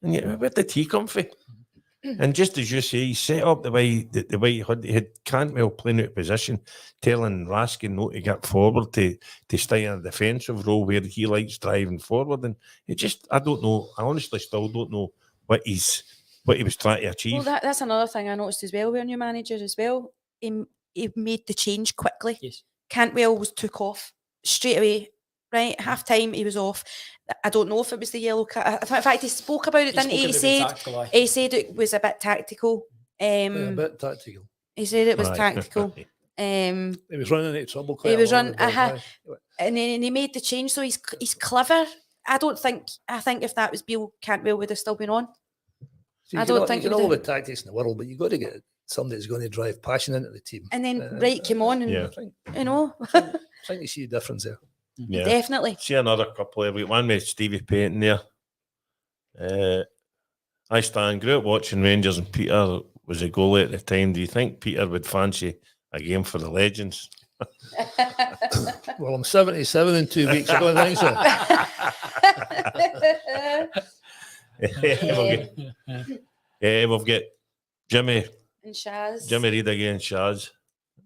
And yet, where did he come from? And just as you say, he set up the way he had Cantwell playing out of position, telling Raskin not to get forward, to stay in a defensive role where he likes driving forward. And it just, I don't know. I honestly still don't know what he was trying to achieve. Well, that's another thing I noticed as well with our new manager as well. He made the change quickly. Yes. Cantwell took off straight away. Right, half time he was off. I don't know if it was the yellow card. In fact, he spoke about it, didn't he? He said it was a bit tactical. A bit tactical. He said it was tactical. He was running into trouble. He was running, and then he made the change. So he's clever. I think if that was Beale, Cantwell would have still been on. So you can all the tactics in the world, but you got to get somebody that's going to drive passion into the team. And then Wright came on, and I think you see a difference there. Yeah, definitely. See another couple every week. One with Stevie Payton there. I grew up watching Rangers, and Peter was a goalie at the time. Do you think Peter would fancy a game for the Legends? Well, I'm 77 in 2 weeks. I don't think so. We've got Jimmy and Shaz. Jimmy Reid again, Shaz.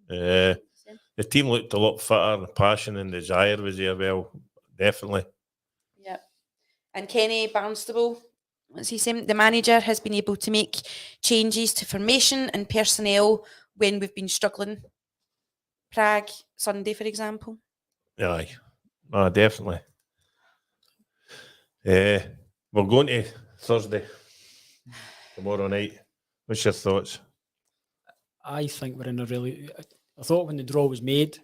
The team looked a lot fitter, passion and desire was there, well, definitely. Yeah. And Kenny Barnstable, what's he saying? The manager has been able to make changes to formation and personnel when we've been struggling. Prague, Sunday, for example. Aye. No, definitely. We're going to Thursday, tomorrow night. What's your thoughts? I think we're in a really... I thought when the draw was made,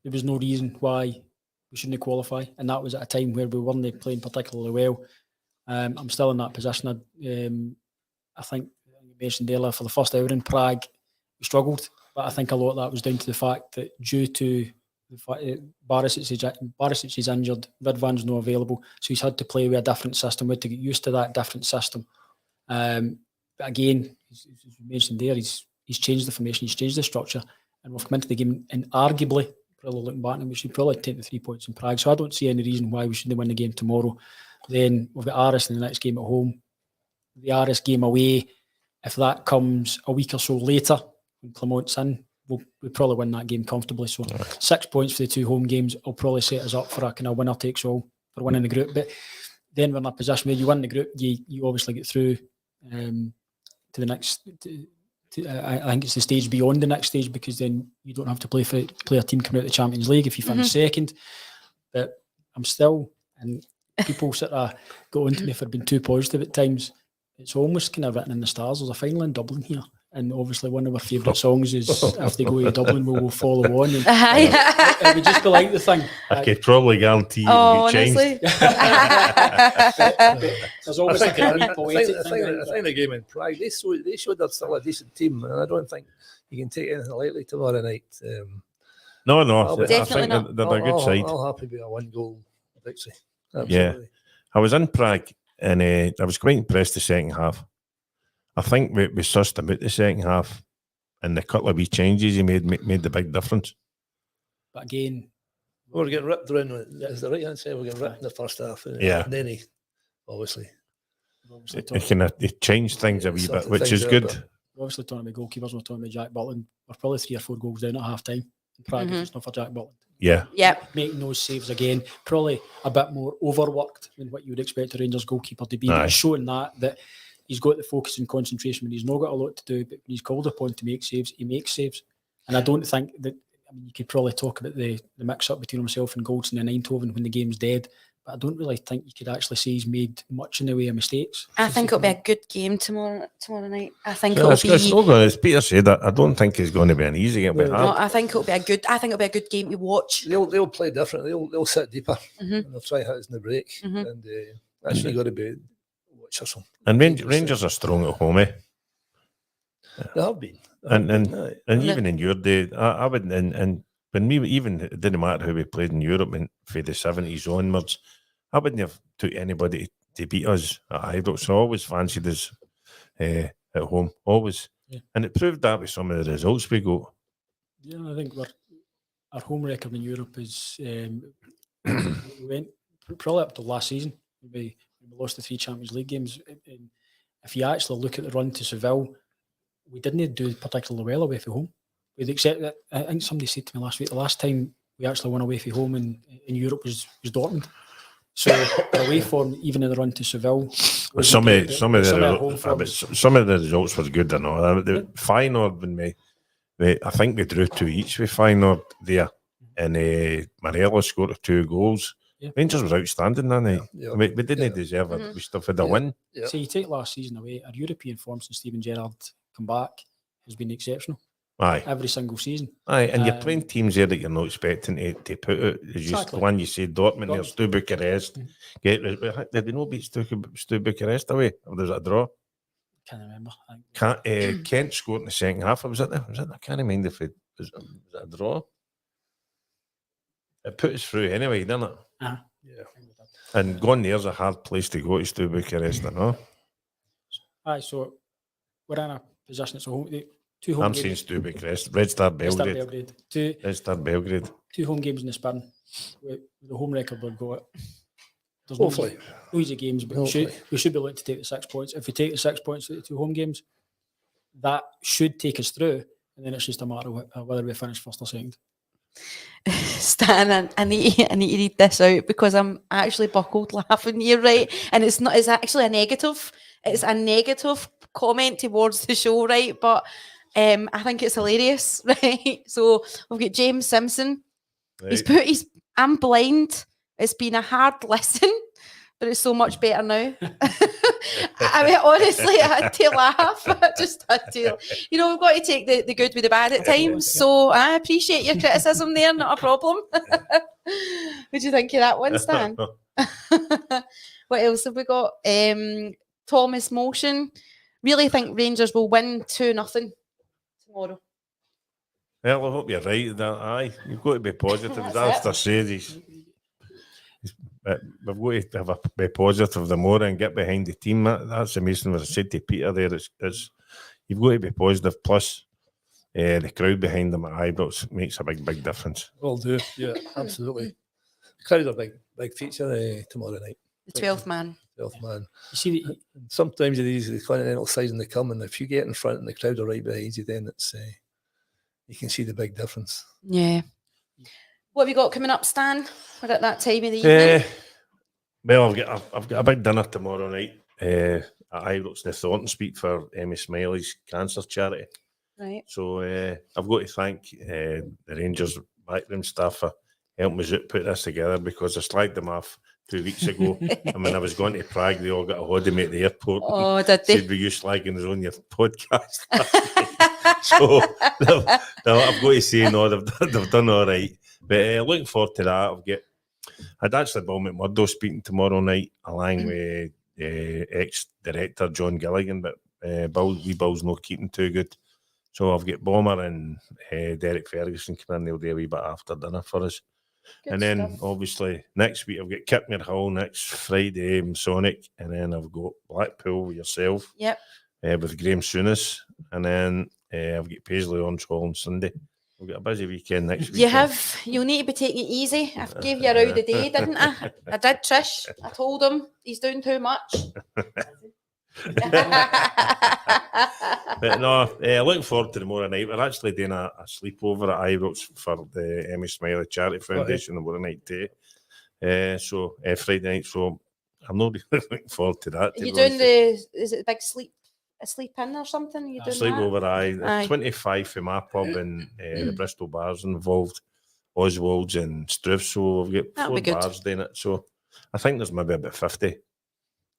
there was no reason why we shouldn't qualify, and that was at a time where we weren't playing particularly well. I'm still in that position. I think you mentioned earlier, for the first hour in Prague, we struggled, but I think a lot of that was down to the fact that due to Barisic is injured, Vidvan's not available, so he's had to play with a different system. We had to get used to that different system. But again, as you mentioned there, he's changed the formation, he's changed the structure, and we've come into the game, and arguably, probably looking back, we should probably take the 3 points in Prague. So I don't see any reason why we shouldn't win the game tomorrow. Then we've got Aris in the next game at home. The Aris game away, if that comes a week or so later, when Clermont's in, we'll probably win that game comfortably. So 6 points for the 2 home games will probably set us up for a kind of winner takes all for winning the group. But then we're in a position where you win the group, you obviously get through to the next. I think it's the stage beyond the next stage, because then you don't have to play a team coming out of the Champions League if you finish second. But I'm still, and people sort of go on to me for being too positive at times. It's almost kind of written in the stars. There's a final in Dublin here. And obviously one of our favourite songs is If They Go to Dublin, We'll Follow On. And, it would just be like the thing. I could probably guarantee you changed. There's always a kind of poetic thing. I think the game in Prague, they showed they're still a decent team, and I don't think you can take anything lightly tomorrow night. No, Definitely I think not. they're a good side. I'll happy with a 1-goal victory. Absolutely. Yeah. I was in Prague, and I was quite impressed the second half. I think we sussed him out the second half, and the couple of wee changes he made the big difference. But again, we're getting ripped around. Is the right hand side? We're getting ripped in the first half. Yeah. And then he, obviously. He changed things a wee bit, which is good. We're obviously talking about goalkeepers, we're talking about Jack Butland. We're probably 3 or 4 goals down at half time. In Prague, it's not for Jack Butland. Yeah. Making those saves again, probably a bit more overworked than what you would expect a Rangers goalkeeper to be. But it's showing that he's got the focus and concentration when he's not got a lot to do, but when he's called upon to make saves, he makes saves. And I don't think that, you could probably talk about the mix-up between himself and Goldson and Eindhoven when the game's dead, but I don't really think you could actually say he's made much in the way of mistakes. I think it'll be a good game tomorrow night. I think It's not going, as Peter said, I don't think it's going to be an easy game. No, I think it'll be a good game to watch. They'll play different. They'll sit deeper. And they'll try hit us in the break. And that's got to be watch or something. And Rangers are strong at home, eh? They have been. And even in your day, I would, and when we even, it didn't matter who we played in Europe for the 70s onwards, I wouldn't have took anybody to beat us at Ibrox. So I always fancied us at home, always. Yeah. And it proved that with some of the results we got. Yeah, I think our home record in Europe is, we went probably up to last season. We lost the 3 Champions League games. And if you actually look at the run to Seville, we didn't do particularly well away from home. With except that, I think somebody said to me last week, the last time we actually won away from home in Europe was Dortmund. So the away form, even in the run to Seville, some of the results were good or not. The Feyenoord, I think we drew 2 each with Feyenoord there, and Marella scored 2 goals. Yeah. Rangers were outstanding that night. Yeah. We didn't deserve it. We still had a win. Yeah. So you take last season away, our European form since Steven Gerrard come back has been exceptional. Aye. Every single season. Aye, and you're playing teams there that you're not expecting to put out. Just the one you said, Dortmund, there's Stu Bucharest. Did they not beat Stu Bucharest away? Or was it a draw? Can't remember. Kent scored in the second half. Was it? I can't remember if it was a draw. It put us through anyway, didn't it? Yeah. And going there's a hard place to go to Stu Bucharest, I know. Aye, so we're in a position that's a home. 2 home I'm games. saying Stu Bucharest. Red Star Belgrade. Red Star Belgrade. 2 home games in the span. With the home record we've got. There's Hopefully. No easy games, but we should be looking to take the 6 points. If we take the 6 points at the 2 home games, that should take us through, and then it's just a matter of whether we finish first or second. Stan, I need to read this out because I'm actually buckled laughing here, right? And it's actually a negative. It's a negative comment towards the show, right? But I think it's hilarious, right? So we've got James Simpson. Right. I'm blind. It's been a hard listen, but it's so much better now. I mean, honestly, I had to laugh. I just had to, we've got to take the good with the bad at times. So I appreciate your criticism there, not a problem. What do you think of that one, Stan? What else have we got? Thomas Motion. Really think Rangers will win 2-0 tomorrow. Well, I hope you're right. Aye, you've got to be positive. As Alistair says, we've got to be positive the more and get behind the team. That's amazing. What I said to Peter there, it's you've got to be positive. Plus, the crowd behind them at Ibrox makes a big difference. Will do. Yeah, absolutely. The crowd are big feature tomorrow night. The 12th man. 12th man. You see, Sometimes it is the continental side and they come, and if you get in front and the crowd are right behind you, then it's you can see the big difference. Yeah. What have you got coming up, Stan? We're at that time of the evening. Well, I've got a big dinner tomorrow night at Ibrox in the Thornton Speak for Emmy Smiley's cancer charity. Right. So I've got to thank the Rangers backroom staff for helping us out put this together, because I slagged them off 2 weeks ago. And when I was going to Prague, they all got a hold of me at the airport. Oh, did they? Said, were you slagging us on your podcast? So I've got to say, no, they've done all right. But looking forward to that. I'd actually Bill McMurdo speaking tomorrow night, along with ex-director John Gilligan, but Bill's not keeping too good. So I've got Bomber and Derek Ferguson coming in. They'll do a wee bit after dinner for us. Good and then stuff. obviously next week I've got Kitmere Hill next Friday, Masonic, and then I've got Blackpool with yourself. Yep. With Graham Souness, and then I've got Paisley Orange Hall on Sunday. We've got a busy weekend next week. You'll need to be taking it easy. I gave you a round a day, didn't I? I did, Trish. I told him he's doing too much. But no, looking forward to tomorrow night. We're actually doing a sleepover at Ibrox for the Emmy Smiley Charity Foundation tomorrow night too. So Friday night. So I'm not really looking forward to that. Are you doing is it a big sleep in or something? Are you doing sleepover? That? Aye. 25 for my pub and the Bristol bars involved, Oswald's and Struve. So we've got 4 bars doing it. So I think there's maybe about 50.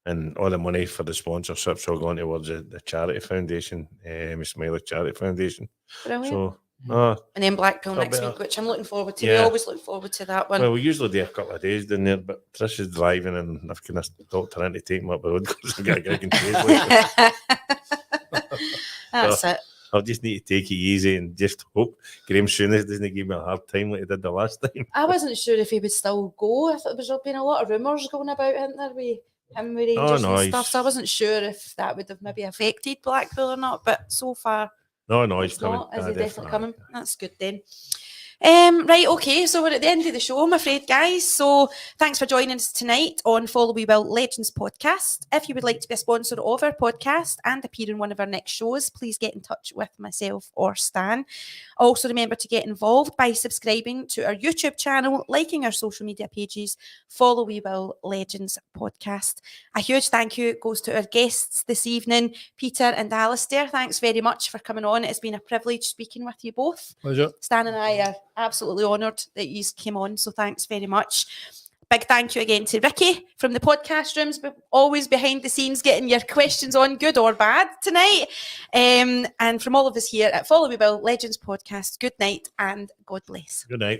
And all the money for the sponsorships will go towards the charity foundation, Emmy Smiley Charity Foundation. Brilliant. So, and then Blackpool next week, which I'm looking forward to. We always look forward to that one. Well, we usually do a couple of days down there, but Trish is driving and I've kind of talked her into taking me up the road because I've got a gig in Paisley. That's it. I'll just need to take it easy and just hope Graham Souness doesn't give me a hard time like he did the last time. I wasn't sure if he would still go. I thought there's been a lot of rumours going about, hadn't there, with him with Rangers and stuff. So I wasn't sure if that would have maybe affected Blackpool or not. But so far, no, he's coming. Is he definitely coming? That's good then. Right, okay, so we're at the end of the show, I'm afraid, guys. So thanks for joining us tonight on Follow We Will Legends podcast. If you would like to be a sponsor of our podcast and appear in one of our next shows, please get in touch with myself or Stan. Also, remember to get involved by subscribing to our YouTube channel, liking our social media pages, Follow We Will Legends podcast. A huge thank you goes to our guests this evening, Peter and Alistair. Thanks very much for coming on. It's been a privilege speaking with you both. Pleasure. Stan and I are absolutely honoured that you came on, so thanks very much. Big thank you again to Ricky from the podcast rooms, but always behind the scenes getting your questions on, good or bad, tonight. And from all of us here at Follow We Will Legends podcast, good night and God bless. Good night.